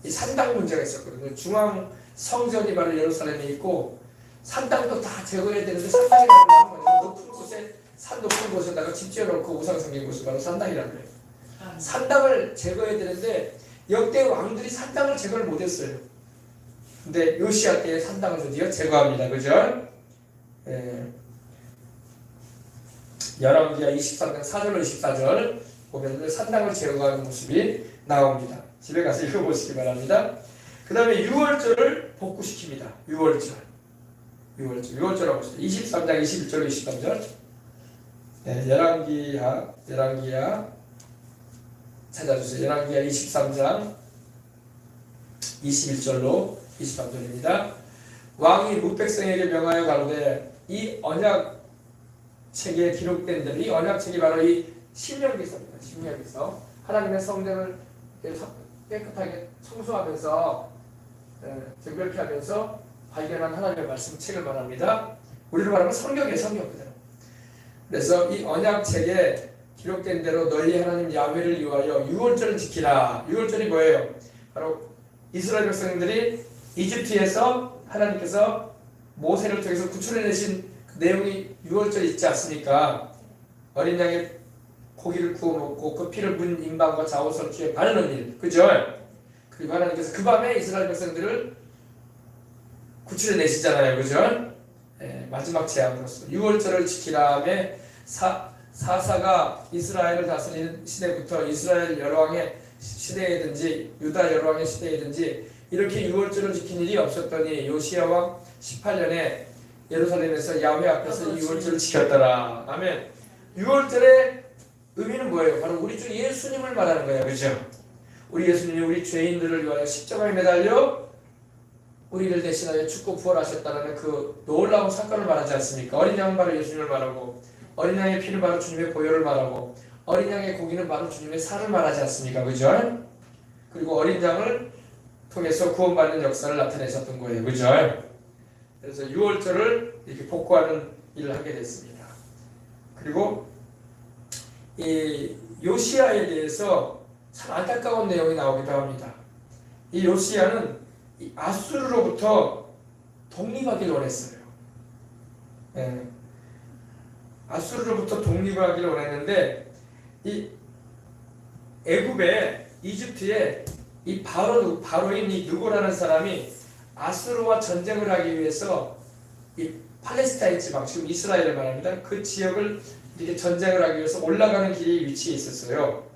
이 산당 문제가 있었거든요. 중앙 성전이 바로 예루살렘에 있고 산당도 다 제거해야 되는데 산당이라고 하는 거예요. 높은 곳에 산 높은 곳에다가 집 지어놓고 우상 섬긴 곳이 바로 산당이라고 해요. 산당을 제거해야 되는데 역대 왕들이 산당을 제거를 못했어요. 근데 요시야 때 산당을 드디어 제거합니다. 그죠? 열왕기하 23장 4절로 24절 보면 산당을 제거하는 모습이 나옵니다. 집에 가서 읽어보시기 바랍니다. 그 다음에 유월절을 복구시킵니다. 유월절하고 있어요. 23장 21절 23절 열왕기하 찾아주세요. 열왕기하 23장 21절로 23절입니다. 왕이 뭇백성에게 명하여 가로되 이 언약책에 기록된 대로 이 언약책이 바로 이 신명기서입니다. 신명기서 하나님의 성전을 깨끗하게 청소하면서 정결케 하면서 발견한 하나님의 말씀 책을 말합니다. 우리로 말하면 성경이에요. 성경 그대로. 그래서 이 언약책에 기록된 대로 너희 하나님 야훼를 위하여 유월절을 지키라. 유월절이 뭐예요? 바로 이스라엘 백성들이 이집트에서 하나님께서 모세를 통해서 구출해내신 그 내용이 유월절 있지 않습니까? 어린 양의 고기를 구워 먹고 그 피를 문 임방과 좌우설주에 바르는 일, 그죠? 그리고 하나님께서 그 밤에 이스라엘 백성들을 구출해내시잖아요, 그죠? 마지막 제안으로서 유월절을 지키라에 사사가 이스라엘을 다스리는 시대부터 이스라엘 열왕의 시대이든지 유다 열왕의 시대이든지 이렇게 유월절을 지킨 일이 없었더니 요시야 왕 18년에 예루살렘에서 야훼 앞에서 유월절을 지켰더라. 아멘. 유월절의 의미는 뭐예요? 바로 우리 주 예수님을 말하는 거예요. 그죠? 우리 예수님이 우리 죄인들을 위하여 십자가에 매달려 우리를 대신하여 죽고 부활하셨다는 그 놀라운 사건을 말하지 않습니까? 어린 양은 바로 예수님을 말하고 어린 양의 피는 바로 주님의 보혈을 말하고 어린 양의 고기는 바로 주님의 살을 말하지 않습니까? 그죠? 그리고 어린 양을 통해서 구원받는 역사를 나타내셨던 거예요. 그죠? 그래서 유월절을 이렇게 복구하는 일을 하게 됐습니다. 그리고 이 요시야에 대해서 참 안타까운 내용이 나오기도 합니다. 이 요시야는 이 아수르로부터 독립하길 원했어요. 아수르로부터 독립을 하기를 원했는데 이 애굽에 이집트에 이 바로인 이 누고라는 사람이 아수르와 전쟁을 하기 위해서 이 팔레스타인 지방, 지금 이스라엘을 말합니다. 그 지역을 이렇게 전쟁을 하기 위해서 올라가는 길이 위치해 있었어요.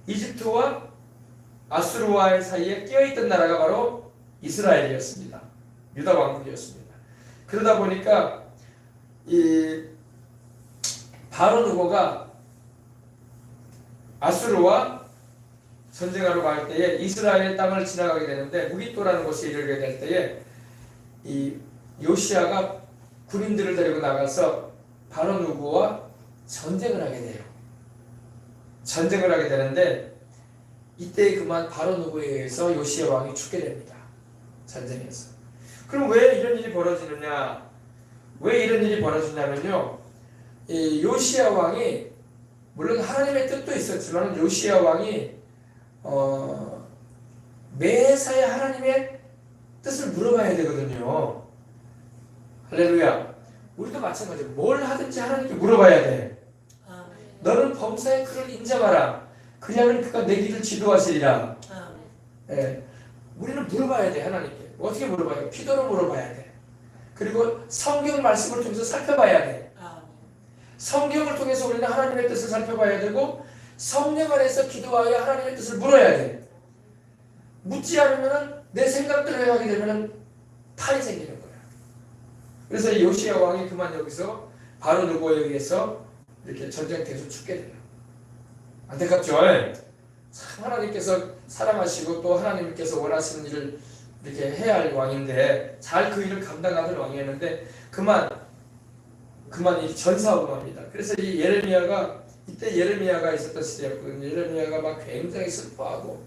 이집트와 아수르와의 사이에 끼어있던 나라가 바로 이스라엘이었습니다. 유다 왕국이었습니다. 그러다 보니까 이 바로 누고가 아수르와 전쟁하러 갈 때에 이스라엘 땅을 지나가게 되는데 무깃도라는 곳에 이르게 될 때에 이 요시아가 군인들을 데리고 나가서 바로 누구와 전쟁을 하게 돼요. 전쟁을 하게 되는데 이때 그만 바로 누구에 의해서 요시아 왕이 죽게 됩니다. 전쟁에서. 그럼 왜 이런 일이 벌어지느냐? 왜 이런 일이 벌어지냐면요. 이 요시아 왕이 물론 하나님의 뜻도 있었지만 요시아 왕이 매사에 하나님의 뜻을 물어봐야 되거든요. 할렐루야. 우리도 마찬가지로 뭘 하든지 하나님께 물어봐야 돼. 아멘. 너는 범사의 그를 인정하라. 그냥은 그가 내 길을 지도하시리라. 아멘. 예. 우리는 물어봐야 돼. 하나님께. 어떻게 물어봐요? 기도로 물어봐야 돼. 그리고 성경 말씀을 통해서 살펴봐야 돼. 아멘. 성경을 통해서 우리는 하나님의 뜻을 살펴봐야 되고 성령 안에서 기도하여 하나님의 뜻을 물어야 돼. 묻지 않으면 내 생각대로 하게 되면 탈이 생기는 거야. 그래서 이 요시야 왕이 그만 여기서 바로 누구에 의해서 이렇게 전쟁터에서 죽게 돼요. 안타깝죠? 참 하나님께서 사랑하시고 또 하나님께서 원하시는 일을 이렇게 해야 할 왕인데 잘 그 일을 감당하던 왕이었는데 그만 이 전사하고 맙니다. 그래서 이 예레미야가 이때 예레미야가 있었던 시대였거든요. 예레미야가 막 굉장히 슬퍼하고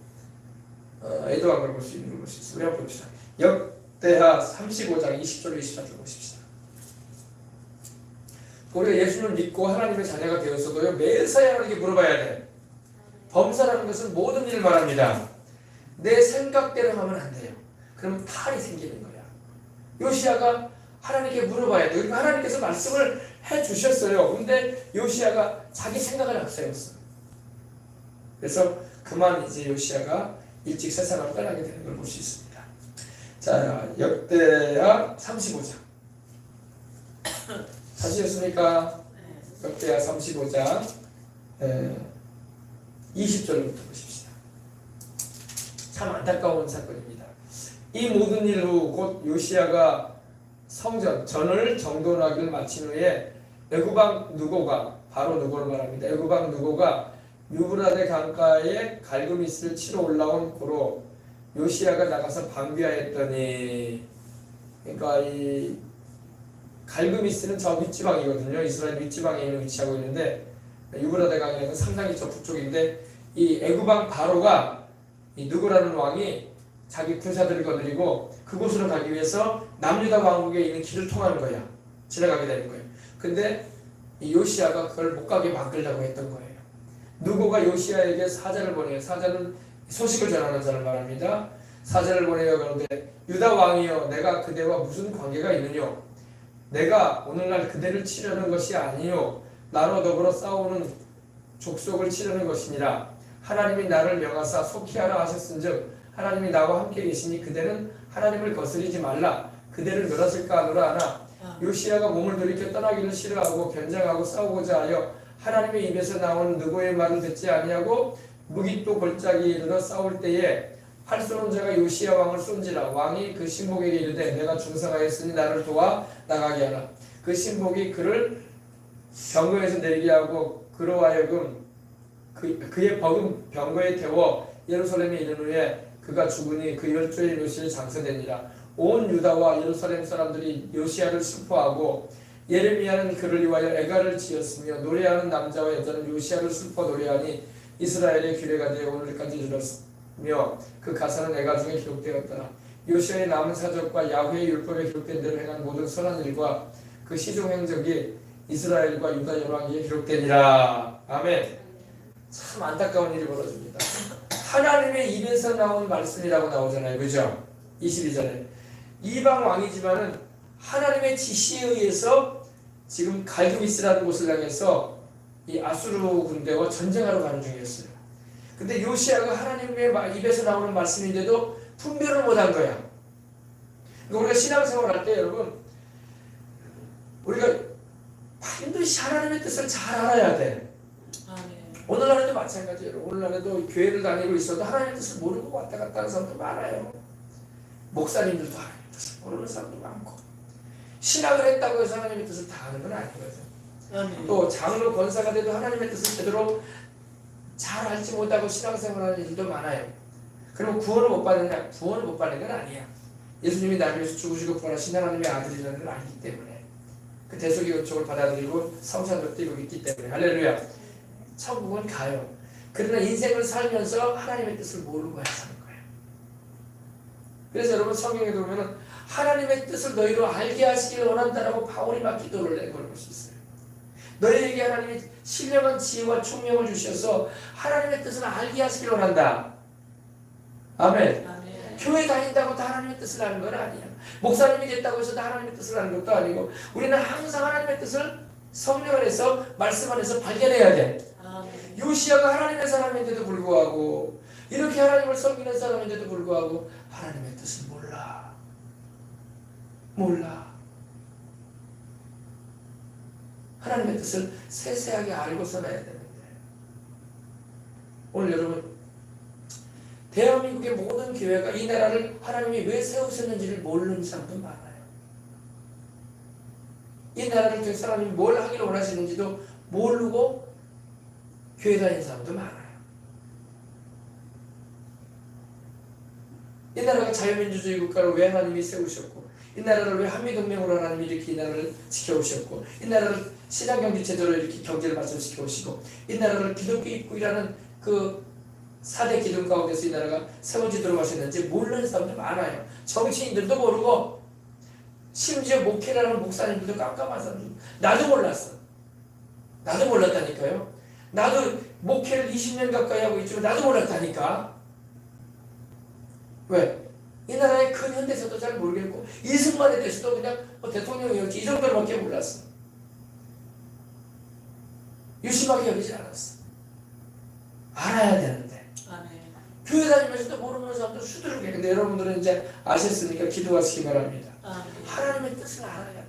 애도한 걸 볼 수 있는 걸 볼 수 있어요. 우리 한번 봅시다. 역대하 35장 20절 24절 보십시다. 우리가 예수님을 믿고 하나님의 자녀가 되었어도요 매사에 하나님께 물어봐야 돼. 범사라는 것은 모든 일을 말합니다. 내 생각대로 하면 안 돼요. 그러면 탈이 생기는 거야. 요시야가 하나님께 물어봐야 돼요. 그러니까 하나님께서 말씀을 해주셨어요. 근데 요시야가 자기 생각을 앞세웠어. 그래서 그만 이제 요시야가 일찍 세상을 떠나게 되는 걸 볼 수 있습니다. 자, 역대하 35장. 찾으셨습니까? 역대하 35장 20절부터 보십시다. 참 안타까운 사건입니다. 이 모든 일 후 곧 요시야가 전을 정돈하기를 마친 후에 애굽왕 누고가 바로 누고를 말합니다. 애굽왕 누고가 유브라데 강가에 갈그미스를 치러 올라온 고로 요시야가 나가서 방비하였더니 그러니까 이 갈그미스는 저 윗지방이거든요. 이스라엘 윗지방에 위치하고 있는데 유브라데 강에는 상당히 저 북쪽인데 이 애굽왕 바로가 이 누고라는 왕이 자기 군사들을 거느리고 그곳으로 가기 위해서 남유다 왕국에 있는 길을 통하는 거야. 지나가게 되는 거예요. 근데 이 요시야가 그걸 못 가게 막으려고 했던 거예요. 누고가 요시야에게 사자를 보내요. 사자는 소식을 전하는 자를 말합니다. 사자를 보내요. 그런데 유다 왕이여 내가 그대와 무슨 관계가 있느뇨? 내가 오늘날 그대를 치려는 것이 아니요 나로 더불어 싸우는 족속을 치려는 것이니라. 하나님이 나를 명하사 속히하라 하셨은즉 하나님이 나와 함께 계시니 그대는 하나님을 거스리지 말라. 그대를 늘었을까 하노라 하나 요시야가 몸을 돌이켜 떠나기를 싫어하고 변장하고 싸우고자 하여 하나님의 입에서 나온 누구의 말을 듣지 아니하고 무깃도 골짜기에 이르러 싸울 때에 활 쏘는 자가 요시야 왕을 쏜지라. 왕이 그 신복에게 이르되 내가 중상하였으니 나를 도와 나가게 하라. 그 신복이 그를 병거에서 내리게 하고 그로 하여금 그의 버금 병거에 태워 예루살렘에 이른 후에 그가 죽으니 그 10조의 묘실이 장사되니라. 온 유다와 예루살렘 사람들이 요시야를 슬퍼하고 예레미야는 그를 위하여 애가를 지었으며 노래하는 남자와 여자는 요시야를 슬퍼 노래하니 이스라엘의 규례가 되어 오늘까지 이르렀으며 그 가사는 애가 중에 기록되었더라. 요시야의 남은 사적과 야훼의 율법에 기록된 대로 행한 모든 선한 일과 그 시종 행적이 이스라엘과 유다 열왕기에 기록되니라. 아멘. 참 안타까운 일이 벌어집니다. 하나님의 입에서 나온 말씀이라고 나오잖아요. 그죠? 22절에 이방 왕이지만은 하나님의 지시에 의해서 지금 갈그미스라는 곳을 향해서 이 아수르 군대와 전쟁하러 가는 중이었어요. 근데 요시야가 하나님의 입에서 나오는 말씀인데도 분별을 못한 거야. 그러니까 우리가 신앙생활 할 때 여러분, 우리가 반드시 하나님의 뜻을 잘 알아야 돼. 아멘. 오늘날에도 마찬가지예요. 오늘날에도 교회를 다니고 있어도 하나님의 뜻을 모르고 왔다 갔다 하는 사람도 많아요. 목사님들도 하나님의 뜻을 모르는 사람도 많고, 신학을 했다고 해서 하나님의 뜻을 다 아는 건 아니거든. 아멘. 또 장로 권사가 돼도 하나님의 뜻을 제대로 잘 알지 못하고 신앙생활하는 일도 많아요. 그러면 구원을 못 받느냐? 구원을 못 받는 건 아니야. 예수님이 나를 위해서 죽으시고 부활하신 하나님의 아들이라는 걸 알기 때문에, 그 대속의 은총을 받아들이고 성산도 뛰고 있기 때문에, 할렐루야. 천국은 가요. 그러나 인생을 살면서 하나님의 뜻을 모르고 사는 거예요. 그래서 여러분 성경에 보면은 하나님의 뜻을 너희로 알게 하시기를 원한다라고 바울이 막 기도를 내걸 볼 수 있어요. 너희에게 하나님이 신령한 지혜와 총명을 주셔서 하나님의 뜻을 알게 하시기를 원한다. 아멘. 아멘. 교회 다닌다고 다 하나님의 뜻을 아는 건 아니야. 목사님이 됐다고 해서 다 하나님의 뜻을 아는 것도 아니고, 우리는 항상 하나님의 뜻을 성령 안에서, 말씀 안에서 발견해야 돼. 아멘. 요시야가 하나님의 사람인데도 불구하고, 이렇게 하나님을 섬기는 사람인데도 불구하고 하나님의 뜻을 몰라. 하나님의 뜻을 세세하게 알고 써놔야 되는데, 오늘 여러분, 대한민국의 모든 교회가 이 나라를 하나님이 왜 세우셨는지를 모르는 사람도 많아요. 이 나라를 통해서 하나님이 뭘 하기를 원하시는지도 모르고 교회 다니는 사람도 많아요. 이 나라가 자유민주주의 국가를 왜 하나님이 세우셨고, 이 나라를 왜 한미동맹으로 하나님이 이렇게 이 나라를 지켜오셨고, 이 나라를 시장경제제도로 이렇게 경제를 발전시켜 오시고, 이 나라를 기독교 입국이라는 그 4대 기둥 가운데서 이 나라가 세워지도록 하셨는지 모르는 사람들 많아요. 정치인들도 모르고, 심지어 목회라는 목사님들도 깜깜한 사람들. 나도 몰랐어. 나도 몰랐다니까요. 나도 목회를 20년 가까이 하고 있지만 나도 몰랐다니까. 왜? 이 나라의 큰 현대사도 잘 모르겠고, 이승만에 대해서도 그냥 대통령이었지, 이 정도로밖에 몰랐어. 유심하게 여기지 않았어. 알아야 되는데. 아멘. 교회 다니면서도 모르는 사람도 수두룩해. 근데 여러분들은 이제 아셨으니까 기도하시기 바랍니다. 아멘. 하나님의 뜻을 알아야 돼.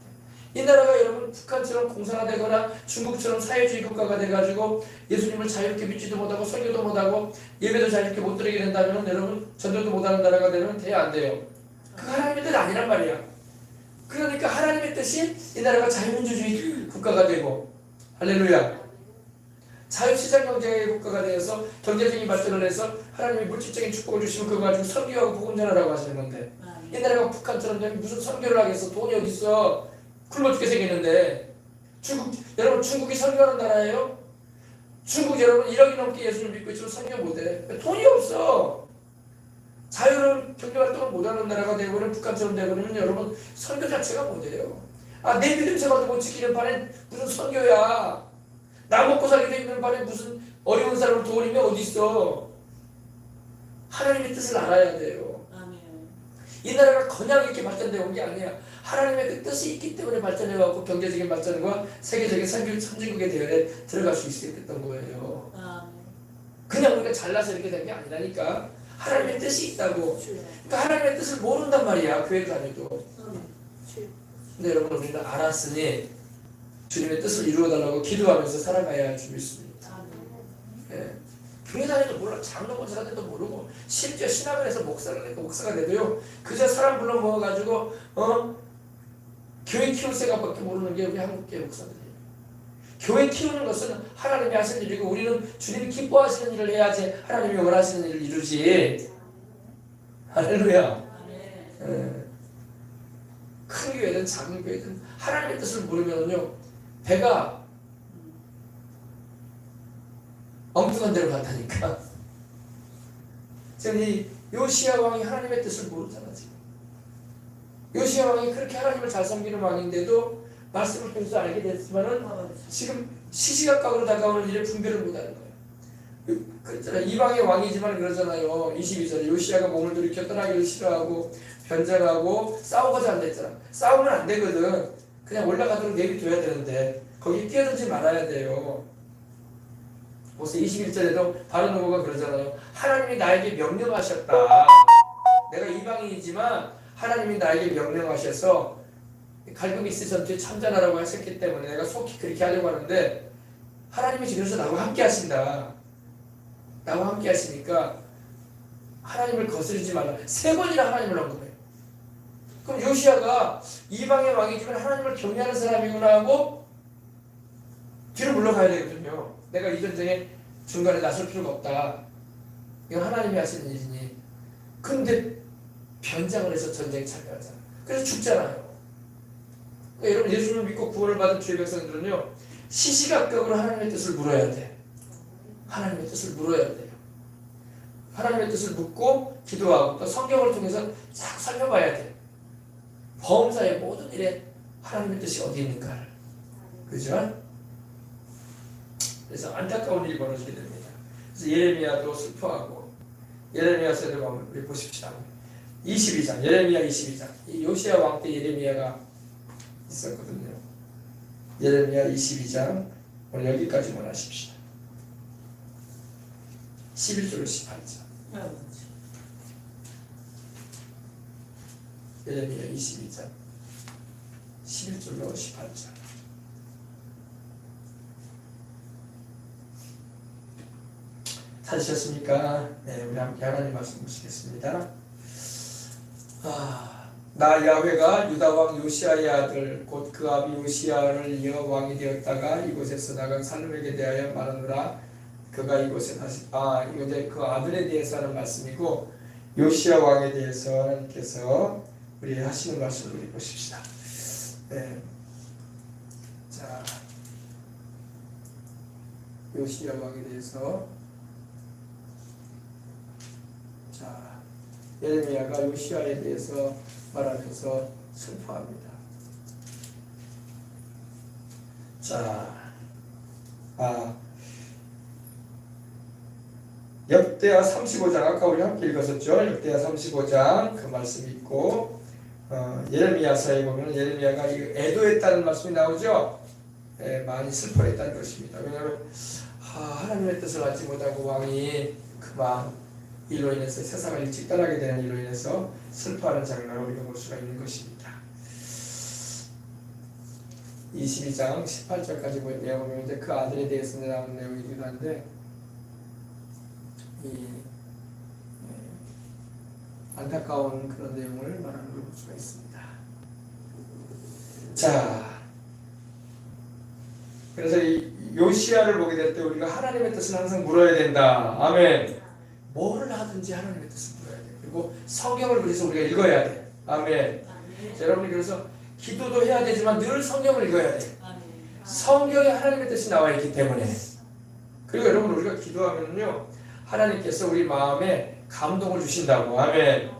이 나라가 여러분 북한처럼 공산화되거나 중국처럼 사회주의 국가가 돼가지고 예수님을 자유롭게 믿지도 못하고 설교도 못하고 예배도 자유롭게 못 드리게 된다면, 여러분 전도도 못하는 나라가 되면 돼야 안 돼요. 그 하나님의 뜻 아니란 말이야. 그러니까 하나님의 뜻이 이 나라가 자유민주주의 국가가 되고, 할렐루야, 자유시장 경제의 국가가 되어서 경제적인 발전을 해서 하나님이 물질적인 축복을 주시면 그거 가지고 선교하고 복음 전하라고 하시는 건데, 이 나라가 북한처럼 되면 무슨 선교를 하겠어. 돈이 어디 있어. 굶어 죽게 생겼는데. 여러분 중국이 선교하는 나라예요? 중국 여러분 1억이 넘게 예수를 믿고 있지만 선교 못해. 돈이 없어. 자유로운 경제활동을 못하는 나라가 되고는 북한처럼 되고는 여러분 선교 자체가 못해요. 내 믿음 생활도 못 지키는 반에 무슨 선교야. 나 먹고 살기도 힘든 반에 무슨 어려운 사람을 도우려면 어디 있어. 하나님의 뜻을 알아야 돼요. 아멘. 이 나라가 그냥 이렇게 발전되어 온 게 아니야. 하나님의 그 뜻이 있기 때문에 발전해갖고 경제적인 발전과 세계적인 선진국의 대열에 들어갈 수 있었던 거예요. 아멘. 그냥 우리가 잘나서 이렇게 된 게 아니라니까. 하나님의 뜻이 있다고. 그러니까 하나님의 뜻을 모른단 말이야, 교회 다녀도. 근데 여러분, 우리는 알았으니 주님의 뜻을 이루어달라고 기도하면서 살아가야 할 줄 믿습니다. 예. 교회 다녀도 몰라. 장로 권사가 돼도 모르고, 심지어 신학을 해서 목사가 돼도요, 그저 사람 불러 모아가지고 교회 키울 생각밖에 모르는 게 우리 한국교회 목사들이에요. 교회 키우는 것은 하나님이 하시는 일이고, 우리는 주님이 기뻐하시는 일을 해야지 하나님이 원하시는 일을 이루지. 할렐루야. 예. 큰 교회든 작은 교회든 하나님의 뜻을 모르면요, 배가 엉뚱한 데로 간다니까. 지금 이 요시야 왕이 하나님의 뜻을 모르잖아. 지금 요시야 왕이 그렇게 하나님을 잘 섬기는 왕인데도 말씀을 통해서 알게 됐지만은 지금 시시각각으로 다가오는 일에 분별을 못하는 거예요. 그랬잖아. 이방의 왕이지만 그러잖아요. 22절에 요시야가 몸을 돌이켜 떠나기를 싫어하고 변장하고 싸우고자 안 됐잖아. 싸우면 안 되거든. 그냥 올라가도록 내비둬야 되는데 거기 끼어들지 말아야 돼요. 모세 21절에도 바로 누구가 그러잖아요. 하나님이 나에게 명령하셨다. 내가 이방인이지만 하나님이 나에게 명령하셔서 갈그미스 전투에 참전하라고 하셨기 때문에 내가 속히 그렇게 하려고 하는데 하나님이 그래서 나와 함께 하신다. 나와 함께 하시니까 하나님을 거스르지 말라. 3번이나 하나님을 언급해요. 그럼 요시야가 이방의 왕이지만 하나님을 경외하는 사람이구나 하고 뒤로 물러가야 되거든요. 내가 이 전쟁에 중간에 나설 필요가 없다. 이건 하나님이 하시는 일이니. 근데 변장을 해서 전쟁에 참여하잖아. 그래서 죽잖아요. 그러니까 여러분 예수님을 믿고 구원을 받은 주의 백성들은요. 시시각각으로 하나님의 뜻을 물어야 돼. 하나님의 뜻을 물어야 돼요. 하나님의 뜻을 묻고 기도하고 또 성경을 통해서 쫙 살펴봐야 돼. 범사의 모든 일에 하나님의 뜻이 어디 있는가를. 그죠? 그래서 안타까운 일이 벌어지게 됩니다. 그래서 예레미야도 슬퍼하고 예레미야서도 한번 우리 보십시다. 22장 예레미야 22장 이 요시야 왕 때 예레미야가 있었거든요. 예레미야 22장 오늘 여기까지만 하십시다. 11절로 18절 예레미야 22장 11절로 18절 찾으셨습니까? 네, 우리 함께 하나님 말씀 보시겠습니다. 나 야훼가 유다 왕 요시야의 아들 곧 그 아비 요시야를 이어 왕이 되었다가 이곳에서 나간 살룸에게 대하여 말하노라. 그가 이곳에 다시 이거 이제 그 아들에 대해서 하는 말씀이고 요시야 왕에 대해서 하나님께서 우리 하시는 말씀을 우리 보십시다. 네. 자, 요시야 왕에 대해서 자 예레미야가 요시야에 대해서 말하면서 슬퍼합니다. 자, 역대하 35장 아까 우리 함께 읽었었죠. 역대하 35장 그 말씀 있고 예레미야서에 보면 예레미야가 애도했다는 말씀이 나오죠. 많이 슬퍼했다는 것입니다. 왜냐하면 하나님의 뜻을 알지 못하고 왕이 그만 이로 인해서 세상을 일찍 떠나게 되는 이로 인해서 슬퍼하는 장면을 우리가 볼 수가 있는 것입니다. 22장 18절까지 보면 이제 그 아들에 대해서 나오는 내용이기도 한데 안타까운 그런 내용을 말하는 걸 볼 수가 있습니다. 자, 그래서 이 요시야를 보게 될 때 우리가 하나님의 뜻을 항상 물어야 된다. 아멘. 뭐를 하든지 하나님의 뜻을 물어야 돼. 그리고 성경을 그래서 우리가 읽어야 돼. 아멘. 자, 여러분이 그래서 기도도 해야 되지만 늘 성경을 읽어야 돼. 성경에 하나님의 뜻이 나와 있기 때문에. 그리고 여러분 우리가 기도하면요 하나님께서 우리 마음에 감동을 주신다고. 아멘.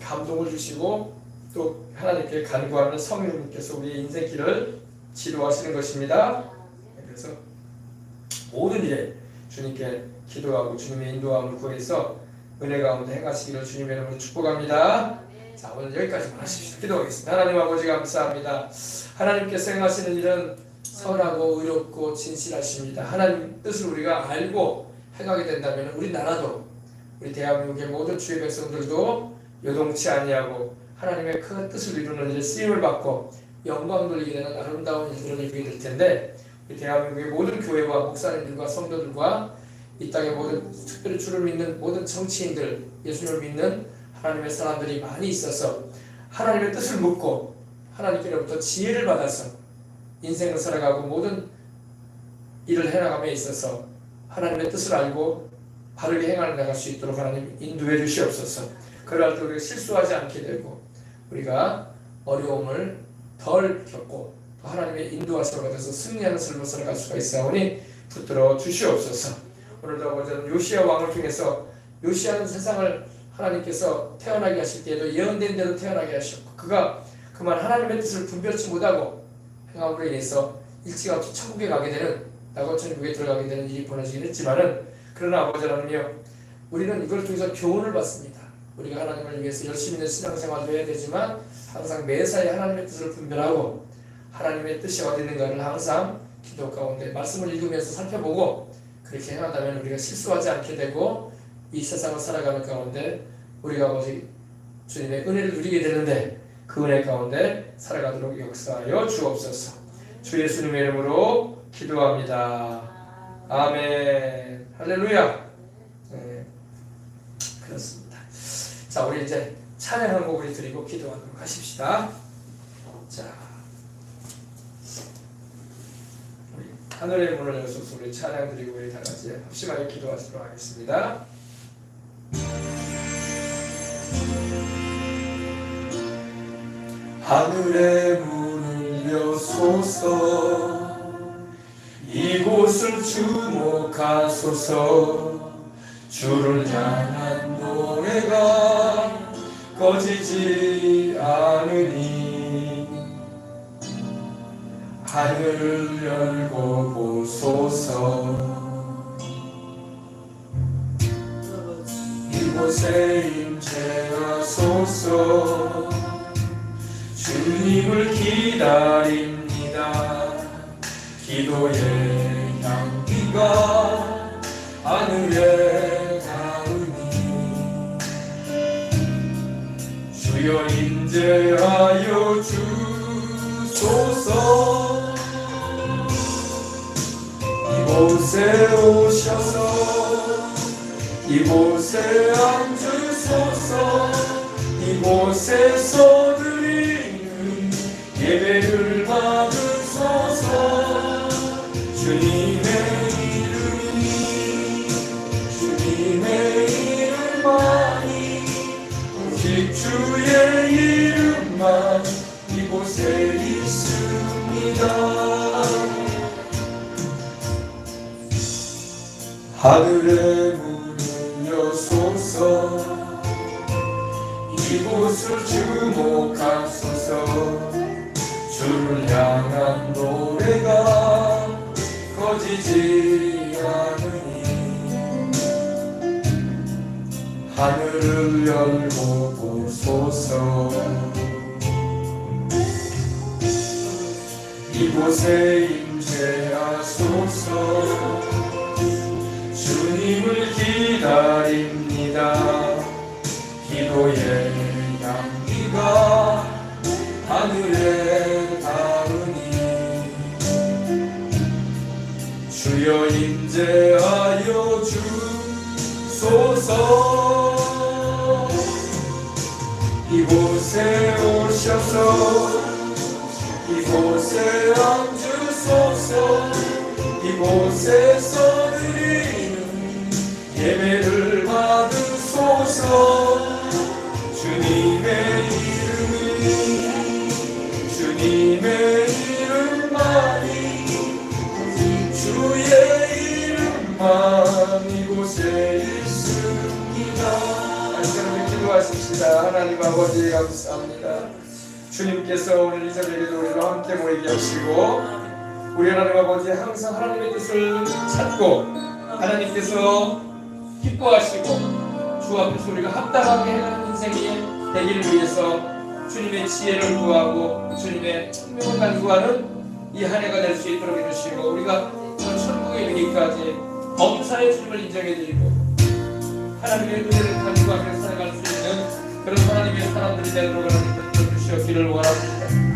감동을 주시고 또 하나님께 간구하는 성령님께서 우리의 인생길을 지도하시는 것입니다. 그래서 모든 일에 주님께 기도하고 주님의 인도함을 구해서 은혜 가운데 행하시기를 주님의 이름으로 축복합니다. 자, 오늘 여기까지만 하십시오. 기도하겠습니다. 하나님 아버지 감사합니다. 하나님께서 행하시는 일은 선하고 의롭고 진실하십니다. 하나님 뜻을 우리가 알고 행하게 된다면 우리나라도 우리 대한민국의 모든 주의 백성들도 요동치 아니하고 하나님의 큰 뜻을 이루는 일에 쓰임을 받고 영광 돌리게 되는 아름다운 일들을 이루게 될 텐데 우리 대한민국의 모든 교회와 목사님들과 성도들과 이 땅의 모든 특별히 주를 믿는 모든 정치인들 예수님을 믿는 하나님의 사람들이 많이 있어서 하나님의 뜻을 묻고 하나님께로부터 지혜를 받아서 인생을 살아가고 모든 일을 해나감에 있어서 하나님의 뜻을 알고 바르게 행하여 나갈 수 있도록 하나님 인도해 주시옵소서. 그럴 때 우리가 실수하지 않게 되고 우리가 어려움을 덜 겪고 하나님의 인도하심을 받아서 승리하는 삶을 살아갈 수가 있사오니 붙들어 주시옵소서. 오늘도 아버지는 요시야 왕을 통해서 요시야는 세상을 하나님께서 태어나게 하실 때에도 예언된 대로 태어나게 하셨고 그가 그만 하나님의 뜻을 분별치 못하고 행함으로 인해서 일찌감치 천국에 가게 되는 낙원 천국에 들어가게 되는 일이 벌어지긴 했지만은 그러나 아버지 하나님이여 우리는 이걸 통해서 교훈을 받습니다. 우리가 하나님을 위해서 열심히 있는 신앙생활도 해야 되지만 항상 매사에 하나님의 뜻을 분별하고 하나님의 뜻이 어디 있는가를 항상 기도 가운데 말씀을 읽으면서 살펴보고 그렇게 해나가면 우리가 실수하지 않게 되고 이 세상을 살아가는 가운데 우리가 아버지 주님의 은혜를 누리게 되는데 그 은혜 가운데 살아가도록 역사하여 주옵소서. 주 예수님의 이름으로 기도합니다. 아멘. 할렐루야. 네, 그렇습니다. 자, 우리 이제 찬양 한 곡을 드리고 기도하도록 하십시다. 자, 우리 하늘의 문을 여소서 우리 찬양 드리고 우리 다 같이 합심하게 기도하도록 하겠습니다. 하늘의 문을 여소서 이곳을 주목하소서 주를 향한 노래가 꺼지지 않으니 하늘을 열고 보소서 이곳에 임재하소서 주님을 기다립니다. 기도의 향기가 하늘에 닿으니 주여 임재하여 주소서 이곳에 오셔서 이곳에 앉으소서 이곳에서 드리는 예배를 받으소서 주님의 이름만이 오직 주의 이름만 이곳에 있습니다. 하늘의 문을 여소서 이곳을 주목하소서 주를 향한 노래가 꺼지지 않으니 하늘을 열고 보소서 이곳에 임재하소서 주님을 기다립니다. 기도의 향기가 하늘에 닿으니 주여 임재하여 주소서 이곳에 오셔서 이곳에 앉으소서 이곳에서 드리는 예배를 받으소서 주님의 주님의 이름만이 주의 이름만 이곳에 있습니다. 하나님 기도하십시다. 하나님 아버지 감사합니다. 주님께서 오늘 이 자리에도 우리와 함께 모이게 하시고 우리 하나님 아버지 항상 하나님의 뜻을 찾고 하나님께서 기뻐하시고 주 앞에서 우리가 합당하게 해가는 인생이 되기를 위해서 주님의 지혜를 구하고 주님의 청명을 간구하는 이 한 해가 될 수 있도록 해주시고 우리가 천국에 이르기까지 범사의 주님을 인정해드리고 하나님의 은혜를 간구하며 살아갈 수 있는 그런 하나님의 사람들이 되도록 하나님 주시어 길을 원합니다.